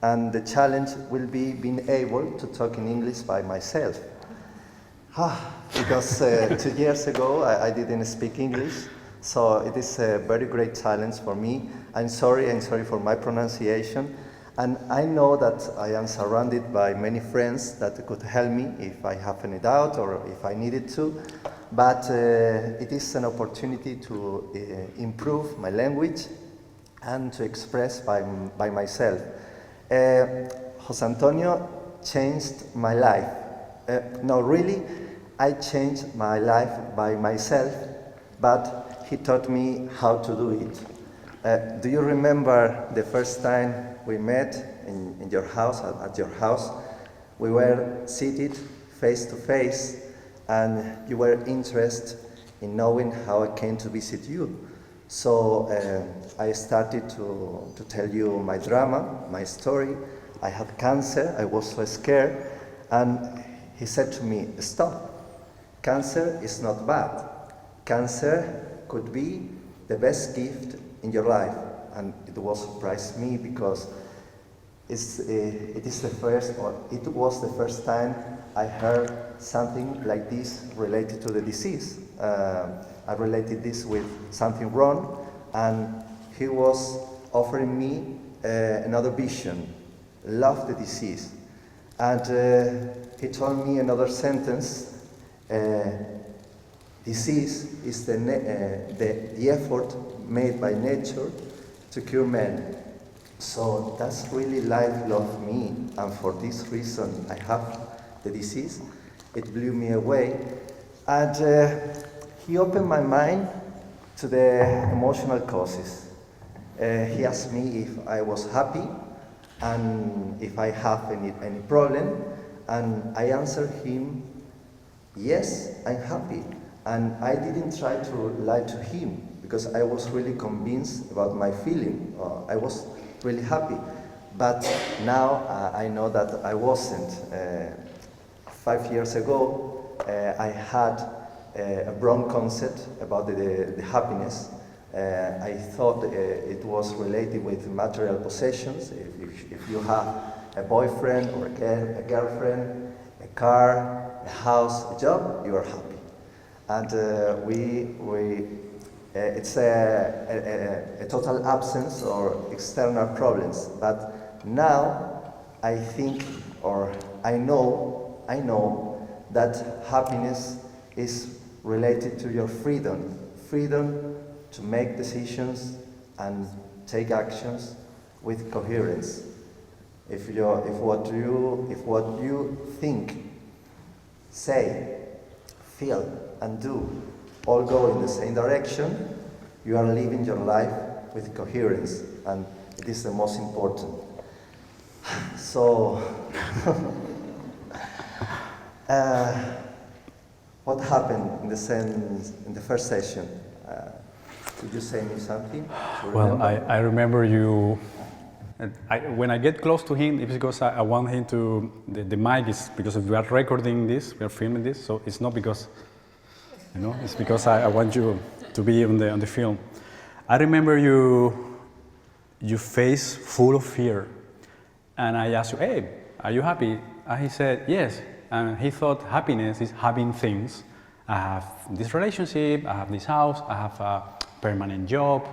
and the challenge will be being able to talk in English by myself. Because 2 years ago I didn't speak English, so it is a very great challenge for me. I'm sorry for my pronunciation, and I know that I am surrounded by many friends that could help me if I have any doubt or if I needed to. But it is an opportunity to improve my language and to express by myself. Jose Antonio changed my life. No, really, I changed my life by myself, but he taught me how to do it. Do you remember the first time we met in your house, at your house? We were seated face to face, and you were interested in knowing how I came to visit you. So I started to tell you my drama, my story. I had cancer, I was so scared, and he said to me, stop, cancer is not bad. Cancer could be the best gift in your life. And it was surprised me because it was the first time I heard something like this related to the disease. I related this with something wrong, and he was offering me another vision, love the disease. And he told me another sentence, disease is the effort made by nature to cure man. So that's really life loved me, and for this reason I have the disease. It blew me away. And he opened my mind to the emotional causes. He asked me if I was happy and if I have any problem, and I answered him, yes, I'm happy. And I didn't try to lie to him because I was really convinced about my feeling. I was really happy. But now I know that I wasn't. 5 years ago, I had a wrong concept about the happiness. I thought it was related with material possessions. If you have a boyfriend or a girlfriend, a car, a house, a job, you are happy. And it's a total absence or external problems. But now I think, or I know that happiness is related to your freedom to make decisions and take actions with coherence. If what you think, say, feel, and do all go in the same direction, you are living your life with coherence, and it is the most important. So, what happened in the first session? Could you say me something? Well, I remember you. When I get close to him, it's because I want him to. The mic is because we are recording this, we are filming this, so it's not because, it's because I want you to be on the film. I remember your face full of fear, and I asked you, "Hey, are you happy?" And he said, "Yes." And he thought happiness is having things. I have this relationship, I have this house, I have a permanent job.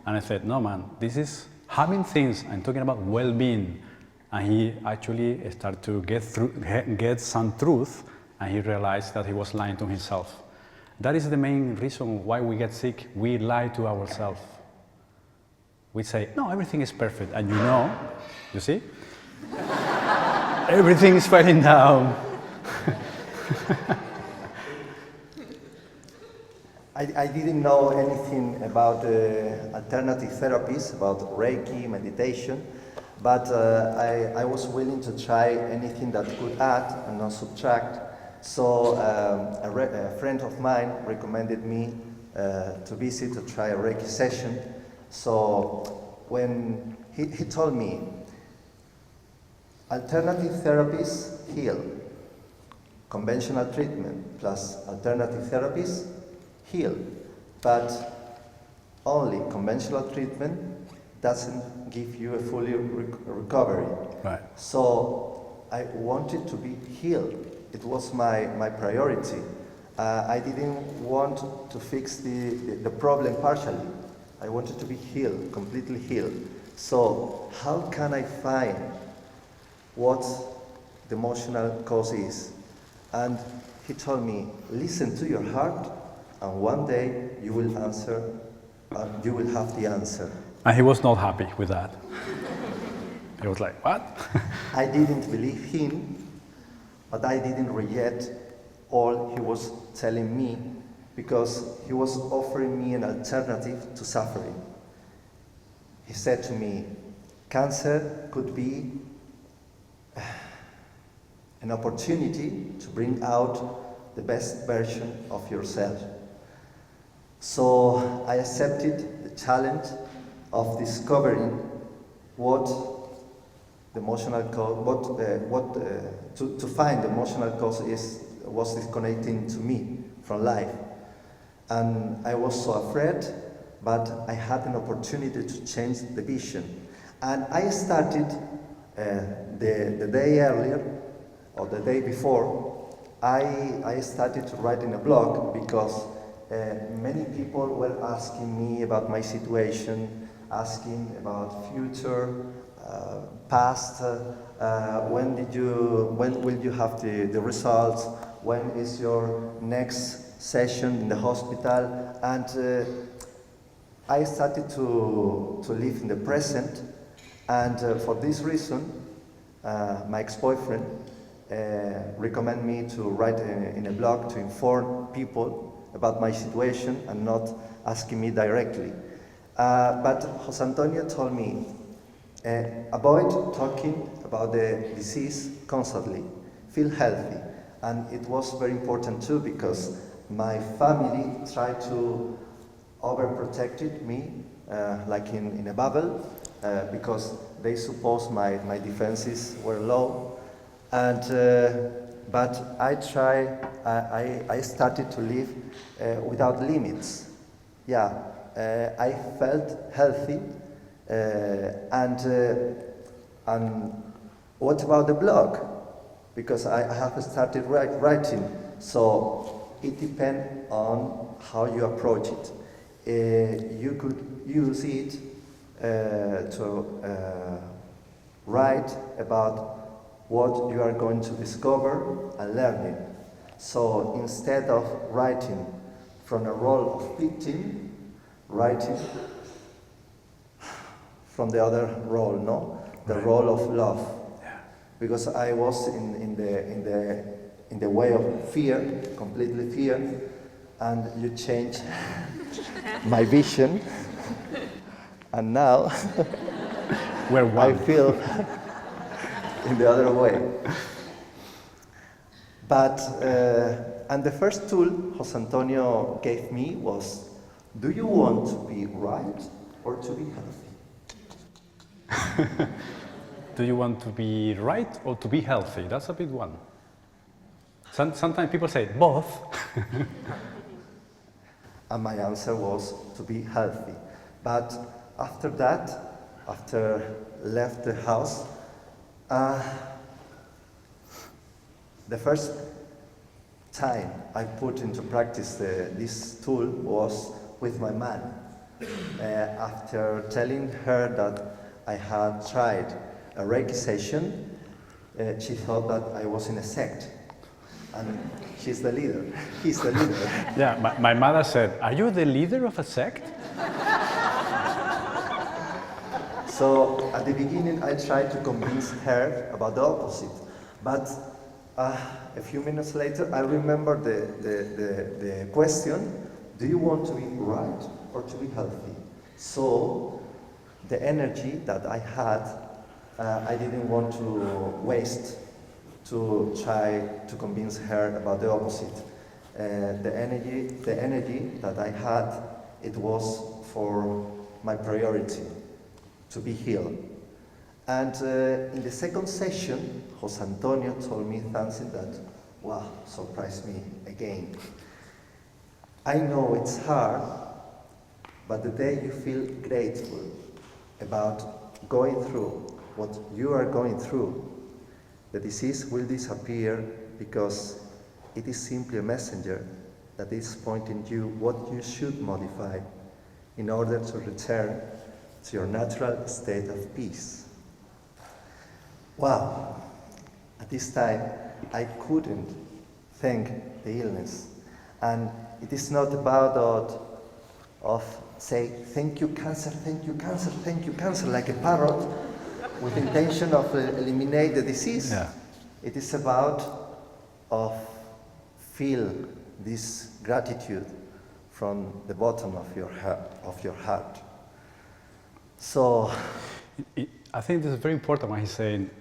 And I said, no man, this is having things. I'm talking about well-being. And he actually started to get some truth, and he realized that he was lying to himself. That is the main reason why we get sick. We lie to ourselves. We say, no, everything is perfect. And you see? Everything is falling down. I didn't know anything about alternative therapies, about Reiki, meditation, but I was willing to try anything that could add and not subtract. So a friend of mine recommended me to visit to try a Reiki session. So when he told me, alternative therapies heal. Conventional treatment plus alternative therapies heal, but only conventional treatment doesn't give you a full recovery. Right. So I wanted to be healed. It was my priority. I didn't want to fix the problem partially. I wanted to be healed, completely healed. So how can I find what the emotional cause is? And he told me, listen to your heart, and one day you will answer, you will have the answer. And he was not happy with that. He was like, what? I didn't believe him, but I didn't reject all he was telling me, because he was offering me an alternative to suffering. He said to me, cancer could be an opportunity to bring out the best version of yourself. So I accepted the challenge of discovering what the emotional cause, to find the emotional cause was disconnecting to me from life. And I was so afraid, but I had an opportunity to change the vision. And I started the day earlier, or the day before, I started to write in a blog because many people were asking me about my situation, asking about future, past, when will you have the results, when is your next session in the hospital, and I started to live in the present, and for this reason, my ex-boyfriend recommended me to write in a blog to inform people about my situation and not asking me directly. But Jose Antonio told me, avoid talking about the disease constantly, feel healthy. And it was very important too, because my family tried to overprotect me, like in a bubble, because they suppose my defenses were low. And but I started to live without limits. Yeah, I felt healthy. And what about the blog? Because I have started writing, so it depends on how you approach it. You could use it to write about what you are going to discover and learning. So instead of writing from a role of victim, writing from the other role, no? The role of love. Because I was in the way of fear, completely fear, and you change my vision, and now We're one. I feel in the other way. But, and the first tool Jose Antonio gave me was, do you want to be right or to be healthy? Do you want to be right or to be healthy? That's a big one. Sometimes people say both. And my answer was to be healthy. But after that, after left the house, the first time I put into practice this tool was with my mom. After telling her that I had tried a Reiki session, she thought that I was in a sect. And she's the leader. He's the leader. Yeah, my mother said, "Are you the leader of a sect?" So at the beginning, I tried to convince her about the opposite. But a few minutes later, I remember the question, do you want to be right or to be healthy? So the energy that I had, I didn't want to waste to try to convince her about the opposite. The energy that I had, it was for my priority, to be healed. And in the second session, Jose Antonio told me something that, wow, surprised me again. I know it's hard, but the day you feel grateful about going through what you are going through, the disease will disappear because it is simply a messenger that is pointing you what you should modify in order to return to your natural state of peace. Wow, at this time I couldn't thank the illness. And it is not about say, thank you cancer, thank you cancer, thank you cancer, like a parrot with intention of eliminate the disease. Yeah. It is about feel this gratitude from the bottom of your heart. So I think this is very important when he's saying,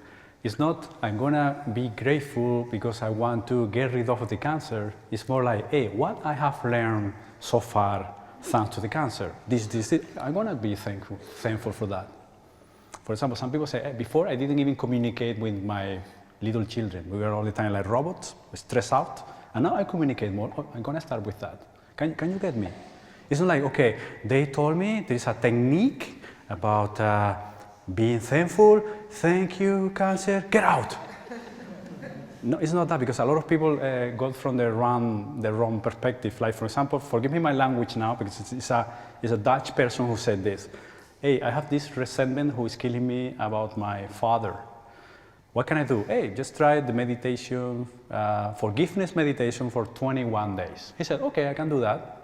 it's not, I'm gonna be grateful because I want to get rid of the cancer. It's more like, hey, what I have learned so far thanks to the cancer. This, I'm gonna be thankful for that. For example, some people say, hey, before I didn't even communicate with my little children. We were all the time like robots, stressed out. And now I communicate more. Oh, I'm gonna start with that. Can you get me? It's not like, okay, they told me there's a technique about being thankful. Thank you, cancer. Get out. No, it's not that, because a lot of people got from the wrong perspective. Like, for example, forgive me my language now, because it's a Dutch person who said this. Hey, I have this resentment who is killing me about my father. What can I do? Hey, just try the meditation, forgiveness meditation for 21 days. He said, okay, I can do that.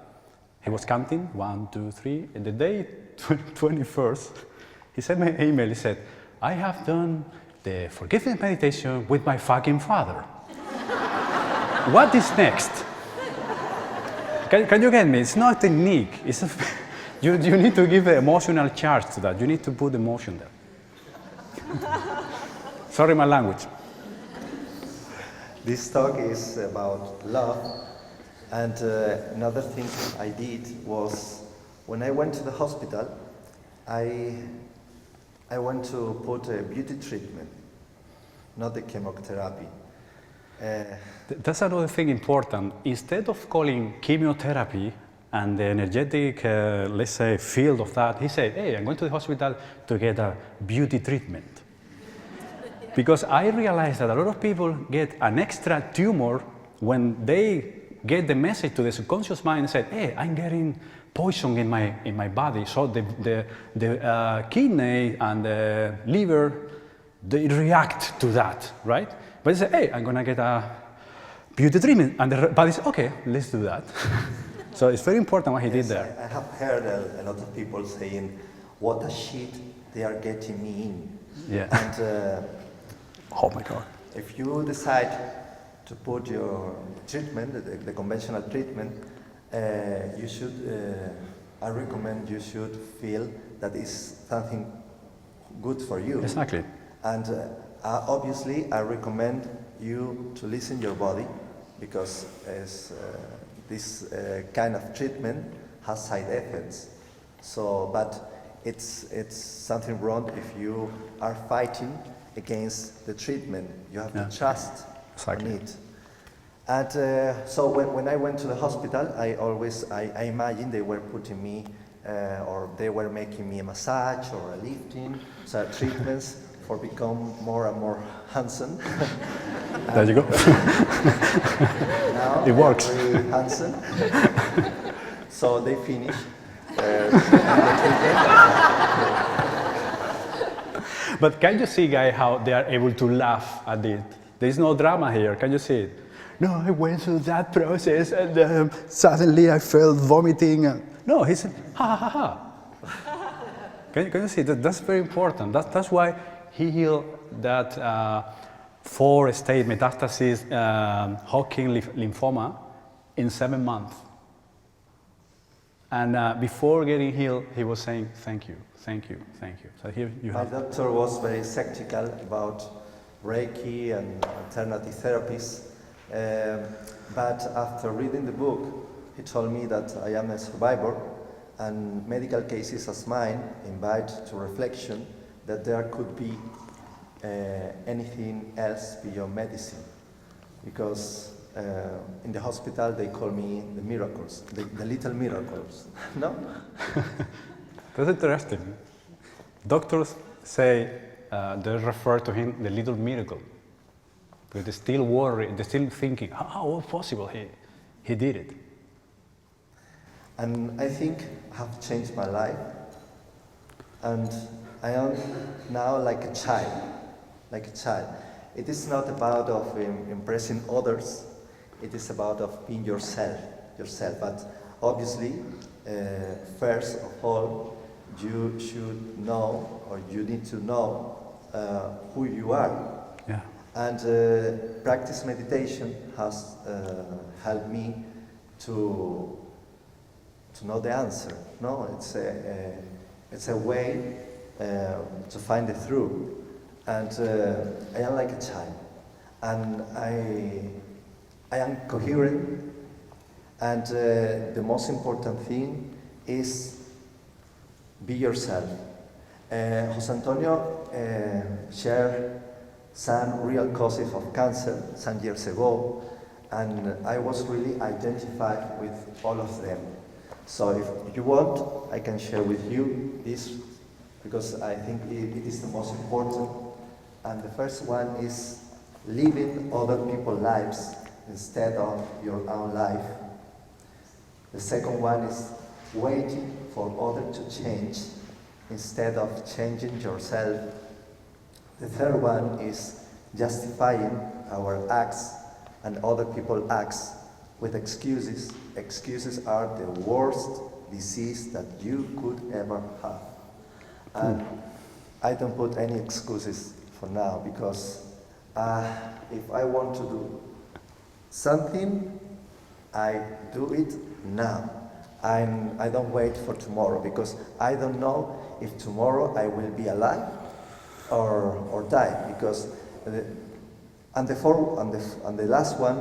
He was counting, 1, 2, 3. And the day 21st, he sent me an email. He said, I have done the forgiveness meditation with my fucking father. What is next? Can you get me? It's not a technique. It's a, you need to give an emotional charge to that. You need to put emotion there. Sorry, my language. This talk is about love, and another thing I did was when I went to the hospital, I went to put a beauty treatment, not the chemotherapy. That's another thing important. Instead of calling chemotherapy and the energetic, let's say, field of that, he said, hey, I'm going to the hospital to get a beauty treatment. Because I realized that a lot of people get an extra tumor when they get the message to the subconscious mind and say, hey, I'm getting poison in my body. So the kidney and the liver, they react to that, right? But they say, hey, I'm gonna get a beauty treatment. And the body says, okay, let's do that. So it's very important what he did there. I have heard a lot of people saying, what a shit they are getting me in. Yeah. And oh my God. if you decide to put your treatment, the conventional treatment, you should, I recommend you should feel that it's something good for you. Exactly. And obviously, I recommend you to listen your body, because this kind of treatment has side effects. So, but it's something wrong if you are fighting against the treatment. You have to trust on it. And so when I went to the hospital, I imagined they were putting me, or they were making me a massage or a lifting, so treatments for become more and more handsome. There you go. Now it works. Very handsome. So they finish. But can you see, guys, how they are able to laugh at it? There is no drama here. Can you see it? No, I went through that process and suddenly I felt vomiting. No, he said, ha ha ha ha. Can you see that? That's very important. That's why he healed that 4-stage metastasis Hodgkin lymphoma in 7 months. And before getting healed, he was saying, thank you, thank you, thank you. So here you have. My doctor was very skeptical about Reiki and alternative therapies. But after reading the book, he told me that I am a survivor, and medical cases as mine invite to reflection that there could be anything else beyond medicine. Because in the hospital they call me the miracles, the little miracles. No? That's interesting. Doctors say, they refer to him the little miracle. But they're still worried, they're still thinking, how was possible he did it? And I think I have changed my life. And I am now like a child, It is not about of impressing others, it is about of being yourself. But obviously, first of all, you should know, or you need to know who you are. Yeah. And practice meditation has helped me to know the answer. No, it's a way to find the truth. And I am like a child, and I am coherent. And the most important thing is be yourself. Jose Antonio shared some real causes of cancer some years ago, and I was really identified with all of them. So if you want, I can share with you this, because I think it is the most important. And the first one is living other people's lives instead of your own life. The second one is waiting for others to change instead of changing yourself. The third one is justifying our acts and other people's acts with excuses. Excuses are the worst disease that you could ever have. And I don't put any excuses for now, because if I want to do something, I do it now. I don't wait for tomorrow because I don't know if tomorrow I will be alive or die. Because and the last one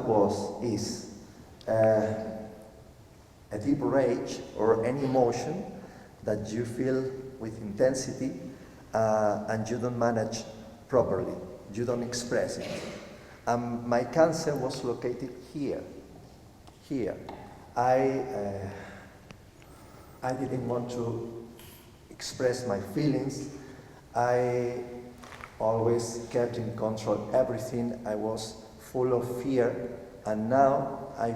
is a deep rage or any emotion that you feel with intensity and you don't manage properly. You don't express it. My cancer was located here. I didn't want to express my feelings. I always kept in control everything. I was full of fear, and now I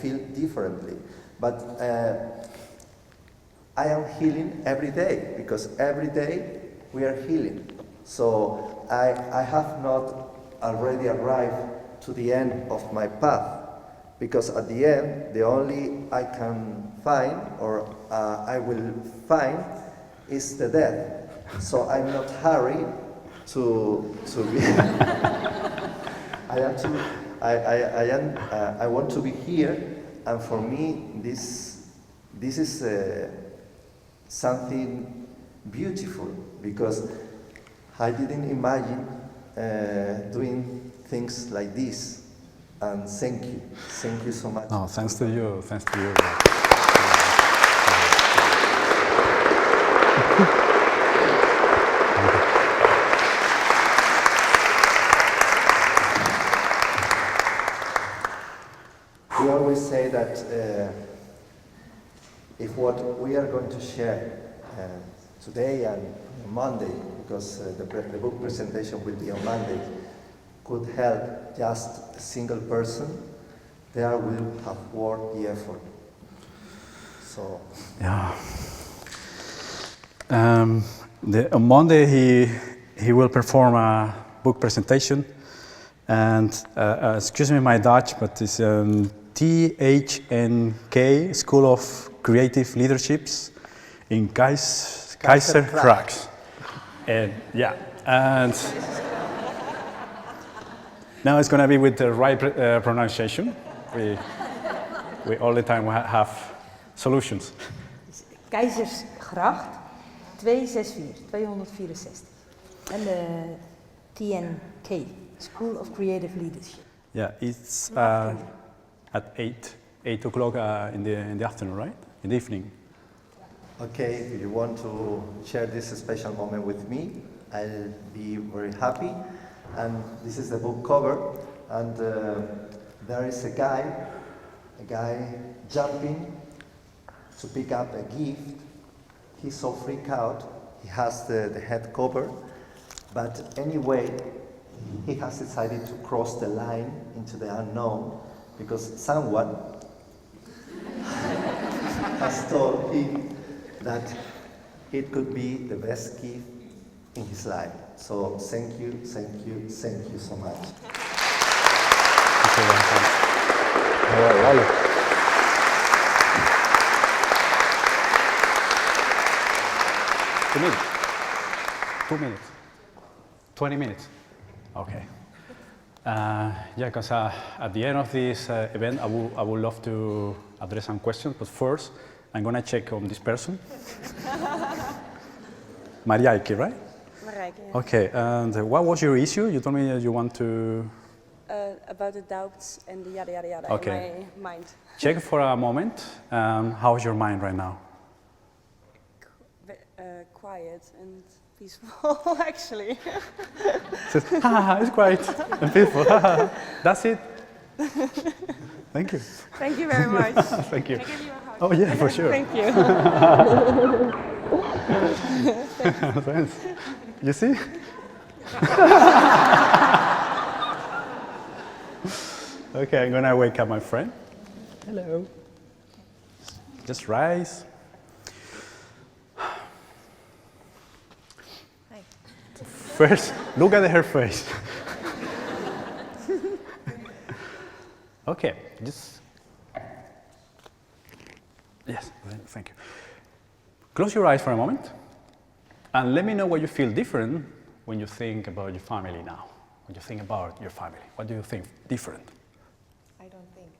feel differently. But I am healing every day, because every day we are healing. So I have not already arrived to the end of my path, because at the end, the only I can find, or I will find, is the death. So I'm not hurried to be. I want to be here, and for me, this is something beautiful, because I didn't imagine doing things like this. And thank you so much. No, thanks to you. We always say that if what we are going to share today and Monday, because the book presentation will be on Monday, could help just a single person, there will have worth the effort. So. Yeah. On Monday he will perform a book presentation, and excuse me my Dutch, but it's THNK School of Creative Leaderships in Keizer. And yeah, and now it's going to be with the right pronunciation. We all the time have solutions. Keizersgracht 264. En de TNK, School of Creative Leadership. Yeah, it's at 8 o'clock in the afternoon, right? In the evening. Okay, if you want to share this special moment with me, I'll be very happy. And this is the book cover, and there is a guy jumping to pick up a gift. He's so freaked out. He has the head cover, but anyway, he has decided to cross the line into the unknown, because someone has told him that it could be the best gift in his life. So thank you so much. Two minutes. 20 minutes. Okay. Yeah, because at the end of this event, I would love to address some questions, but first, I'm going to check on this person. Mariaike, right? Marijke, yeah. Okay, and what was your issue? You told me you want to... About the doubts and the yada yada yada Okay. in my mind. Check for a moment. How's your mind right now? Quiet and peaceful, actually. Says, it's quiet and peaceful. That's it. Thank you. Thank you very much. Thank you. Can I give you a hug? Oh yeah, for sure. Thank you. Thanks. You see? Okay, I'm gonna wake up my friend. Hello. Just rise. Hi. First, look at her face. Okay, just. Yes, thank you. Close your eyes for a moment, and let me know what you feel different when you think about your family now. When you think about your family, what do you think different? I don't think.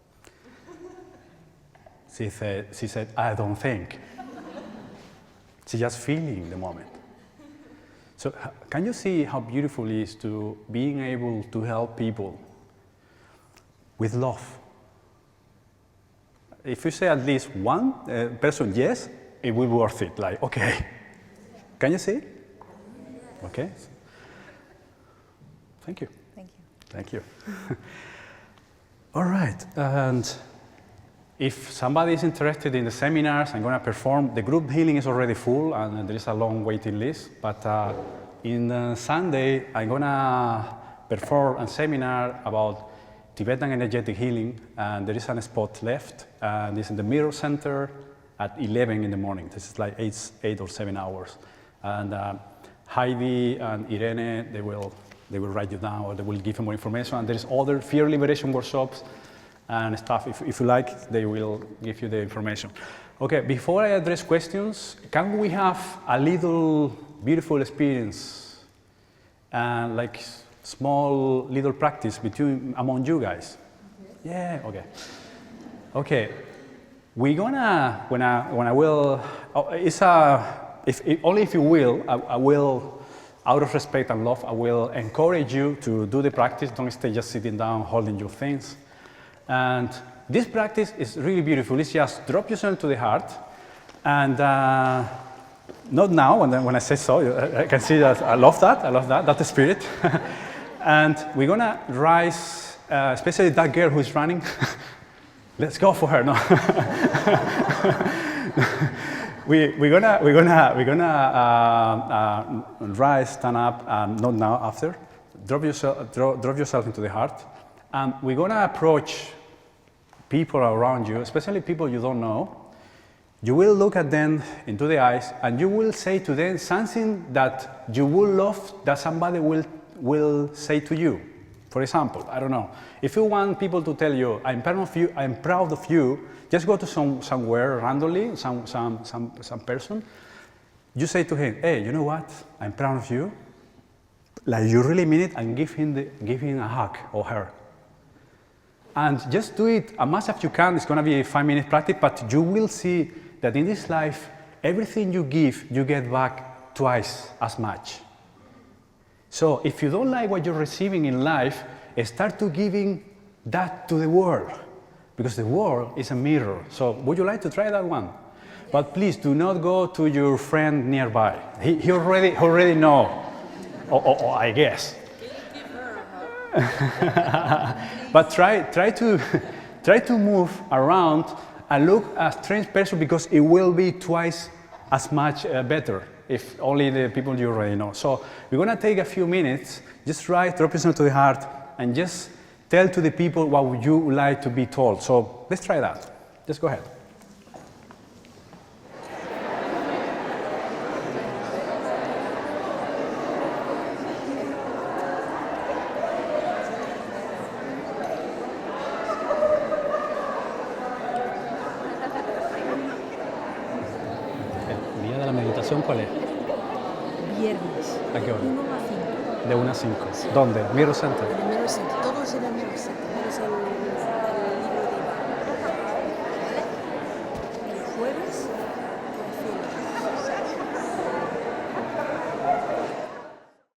She said, I don't think. She's just feeling the moment. So can you see how beautiful it is to being able to help people with love? If you say at least one person yes, it will be worth it. Like, okay. Can you see? Okay. Thank you. Thank you. Thank you. All right. And if somebody is interested in the seminars I'm going to perform, the group healing is already full and there is a long waiting list. But in Sunday, I'm going to perform a seminar about Tibetan energetic healing, and there is a spot left, and it's in the Mirror Center at 11 in the morning. This is like 8 or 7 hours. And Heidi and Irene, they will write you down, or they will give you more information. And there is other fear liberation workshops and stuff. If you like, they will give you the information. Okay, before I address questions, can we have a little beautiful experience and like small little practice among you guys? Yeah, okay. Okay, we're gonna, when I will, only if you will, I will, out of respect and love, I will encourage you to do the practice. Don't stay just sitting down holding your things. And this practice is really beautiful. It's just drop yourself to the heart, and not now, when I say so, I can see that I love that, that's the spirit. And we're gonna rise, especially that girl who's running. Let's go for her, no? we're gonna rise, stand up, not now, after. Drop yourself into the heart, and we're gonna approach people around you, especially people you don't know. You will look at them into the eyes, and you will say to them something that you will love that somebody will say to you. For example, I don't know, if you want people to tell you, I'm proud of you, just go to somewhere randomly, some person. You say to him, hey, you know what? I'm proud of you. Like you really mean it, and give him a hug, or her. And just do it as much as you can. It's going to be a 5-minute practice, but you will see that in this life, everything you give, you get back twice as much. So if you don't like what you're receiving in life, start to giving that to the world, because the world is a mirror. So would you like to try that one? But please do not go to your friend nearby. He already know, I guess. But try to move around and look a strange person, because it will be twice as much better if only the people you already know. So we're going to take a few minutes, just drop yourself to the heart, and just tell to the people what would you like to be told. So let's try that. Just go ahead. ¿El día de la meditación cuál es? Viernes. ¿A qué hora? 1 a 5. De 1 a 5. ¿Dónde? Mirror Center. En el Mirror Center. Todo es en el Mirror Center. Es el libro de el jueves.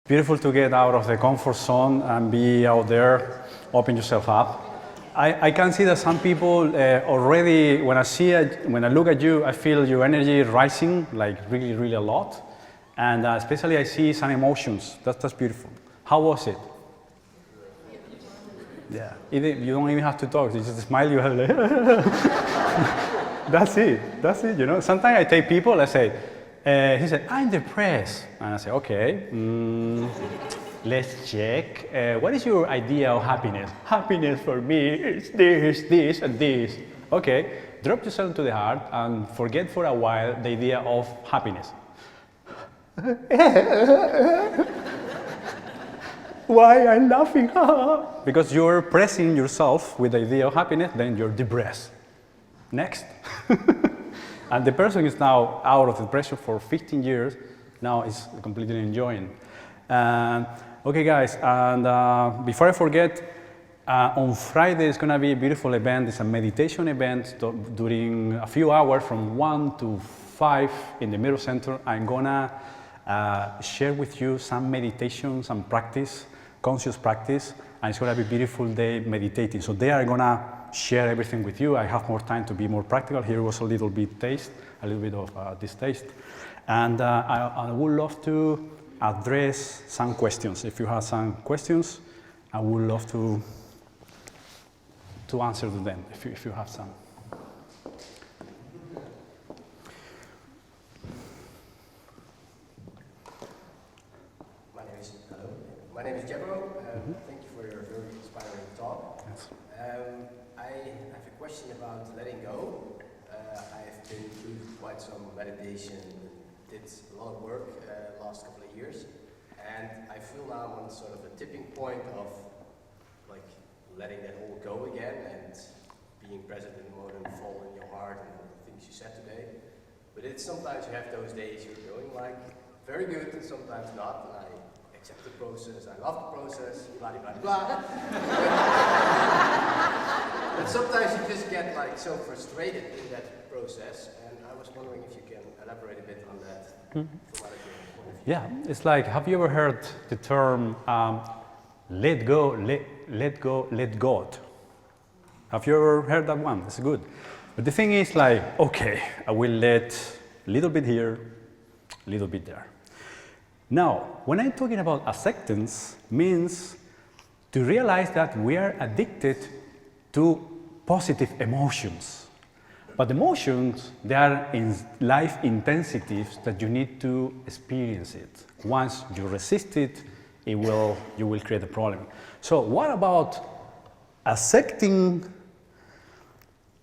Beautiful to get out of the comfort zone and be out there, open yourself up. I can see that some people already, when I look at you, I feel your energy rising, like really, really a lot. And especially I see some emotions. That's beautiful. How was it? Yeah. You don't even have to talk. You just smile. You have like, That's it. You know. Sometimes I take people. I say, he said, I'm depressed, and I say, okay. Let's check. What is your idea of happiness? Happiness for me is this, and this. Okay. Drop yourself into the heart and forget for a while the idea of happiness. Why I'm laughing? Because you're pressing yourself with the idea of happiness, then you're depressed. Next. And the person is now out of depression for 15 years, now is completely enjoying. Okay guys, and before I forget, On Friday, it's going to be a beautiful event. It's a meditation event during a few hours from 1 to 5 in the Middle Center. I'm going to share with you some meditation, some practice, conscious practice, and it's going to be a beautiful day meditating. So they are going to share everything with you. I have more time to be more practical. Here was a little bit of this taste. And I would love to address some questions. If you have some questions, I would love to answer to them, if you have some. My name is Jebro. Thank you for your very inspiring talk. Yes. I have a question about letting go. I've been through quite some meditation, did a lot of work last couple of years, and I feel now I'm on sort of a tipping point of like letting that all go again and being present in the moment, following your heart and all the things you said today. But it's sometimes you have those days you're going like very good and sometimes not. And I accept the process, I love the process, blah blah blah. But sometimes you just get like so frustrated in that process, and I was wondering if you can elaborate a bit on that. Yeah, it's like, have you ever heard the term let go, let go, let God? Have you ever heard that one? It's good. But the thing is like, okay, I will let a little bit here, a little bit there. Now, when I'm talking about acceptance, means to realize that we are addicted to positive emotions. But emotions, they are in life intensities that you need to experience it. Once you resist it, you will create a problem. So what about accepting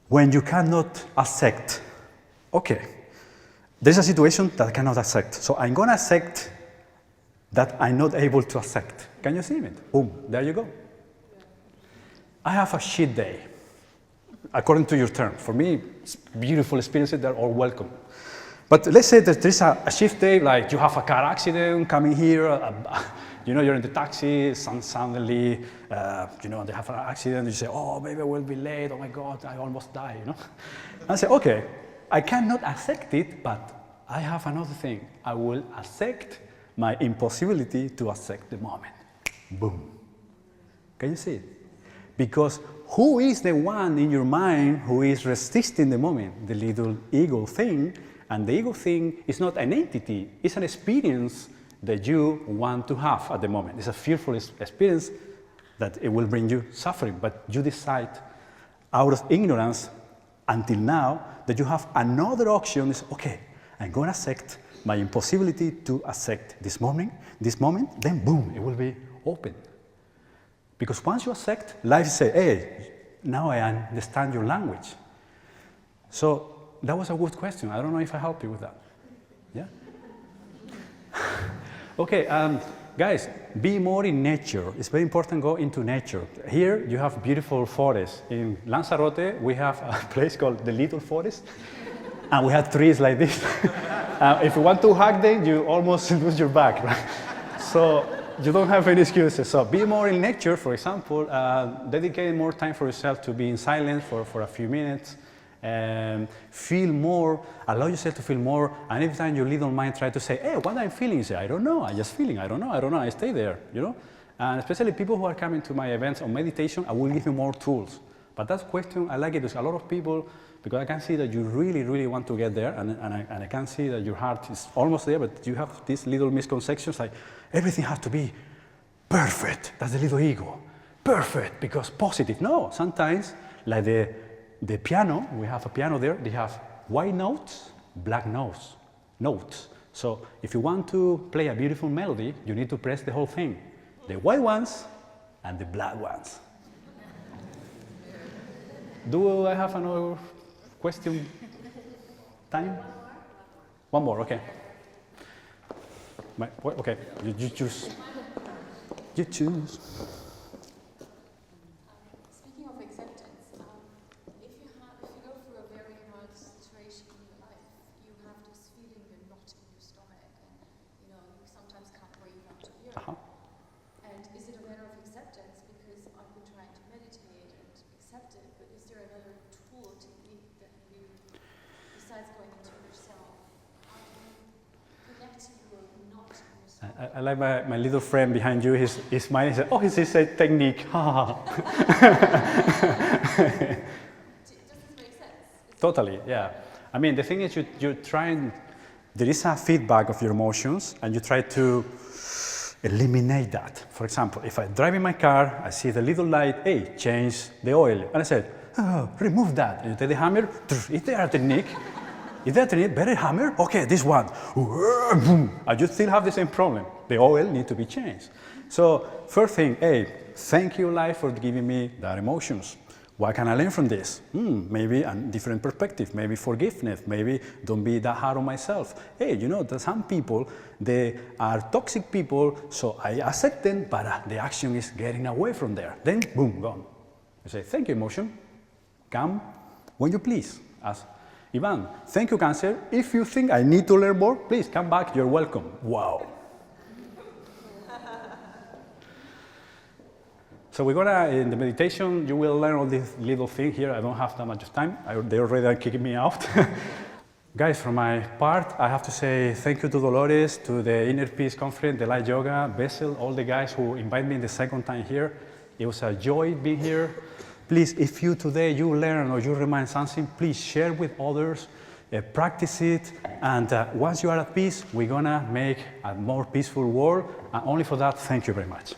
when you cannot accept? Okay, there's a situation that I cannot accept. So I'm going to accept that I'm not able to accept. Can you see it? Boom, there you go. I have a shit day, according to your term. For me, it's beautiful experiences, they're all welcome. But let's say that there's a shift day, like you have a car accident coming here, you're in the taxi, suddenly, they have an accident, you say, oh, maybe I will be late, oh my God, I almost die, And I say, okay, I cannot accept it, but I have another thing. I will accept my impossibility to accept the moment. Boom. Can you see it? Because who is the one in your mind who is resisting the moment? The little ego thing. And the ego thing is not an entity, it's an experience that you want to have at the moment. It's a fearful experience that it will bring you suffering, but you decide out of ignorance until now that you have another option. Is okay, I'm going to accept my impossibility to accept this moment, then boom, it will be open. Because once you accept, life says, hey, now I understand your language. So that was a good question. I don't know if I helped you with that. Yeah? Okay, guys, be more in nature. It's very important to go into nature. Here you have beautiful forests. In Lanzarote, we have a place called the Little Forest. And we have trees like this. If you want to hug them, you almost lose your back, right? So you don't have any excuses. So be more in nature, for example. Dedicate more time for yourself to be in silence for a few minutes. Feel more, allow yourself to feel more. And every time your little mind tries to say, hey, what I'm feeling, you say, I don't know, I'm just feeling, I don't know, I stay there, And especially people who are coming to my events on meditation, I will give you more tools. But that question, I like it. There's a lot of people, because I can see that you really, really want to get there, and I can see that your heart is almost there, but you have these little misconceptions, like everything has to be perfect. That's the little ego. Perfect, because positive. No, sometimes, like the piano, we have a piano there, they have white notes, black notes. So if you want to play a beautiful melody, you need to press the whole thing. The white ones and the black ones. Do I have another question? Time? One more, okay. Okay, you choose. You choose. Speaking of acceptance, if you go through a very hard situation in your life, you have this feeling you're knot in your stomach, and you sometimes can't breathe after a year. And is it a matter of acceptance? Because I've been trying to meditate I like my little friend behind you. He's smiling. He said, "Oh, this is a technique." Ha ha. Does this make sense? Totally, yeah. I mean, the thing is, you try and there is a feedback of your emotions, and you try to eliminate that. For example, if I drive in my car, I see the little light, hey, change the oil, and I said, oh, remove that. And you take the hammer. Is there a technique? Is there a technique? Better hammer? Okay, this one. And you still have the same problem. The oil needs to be changed. So first thing, hey, thank you, life, for giving me that emotions. What can I learn from this? Maybe a different perspective, maybe forgiveness, maybe don't be that hard on myself. Hey, you know, there's some people, they are toxic people, so I accept them, but the action is getting away from there. Then, boom, gone. I say, thank you, emotion. Come when you please. As Ivan, thank you, Cancer. If you think I need to learn more, please come back, you're welcome. Wow. So we're gonna, in the meditation, you will learn all these little things here. I don't have that much time. They already are kicking me out. Guys, from my part, I have to say thank you to Dolores, to the Inner Peace Conference, the Light Yoga, Bessel, all the guys who invited me the second time here. It was a joy being here. Please, if you today, you learn or you remind something, please share with others, practice it, and once you are at peace, we're gonna make a more peaceful world. And only for that, thank you very much.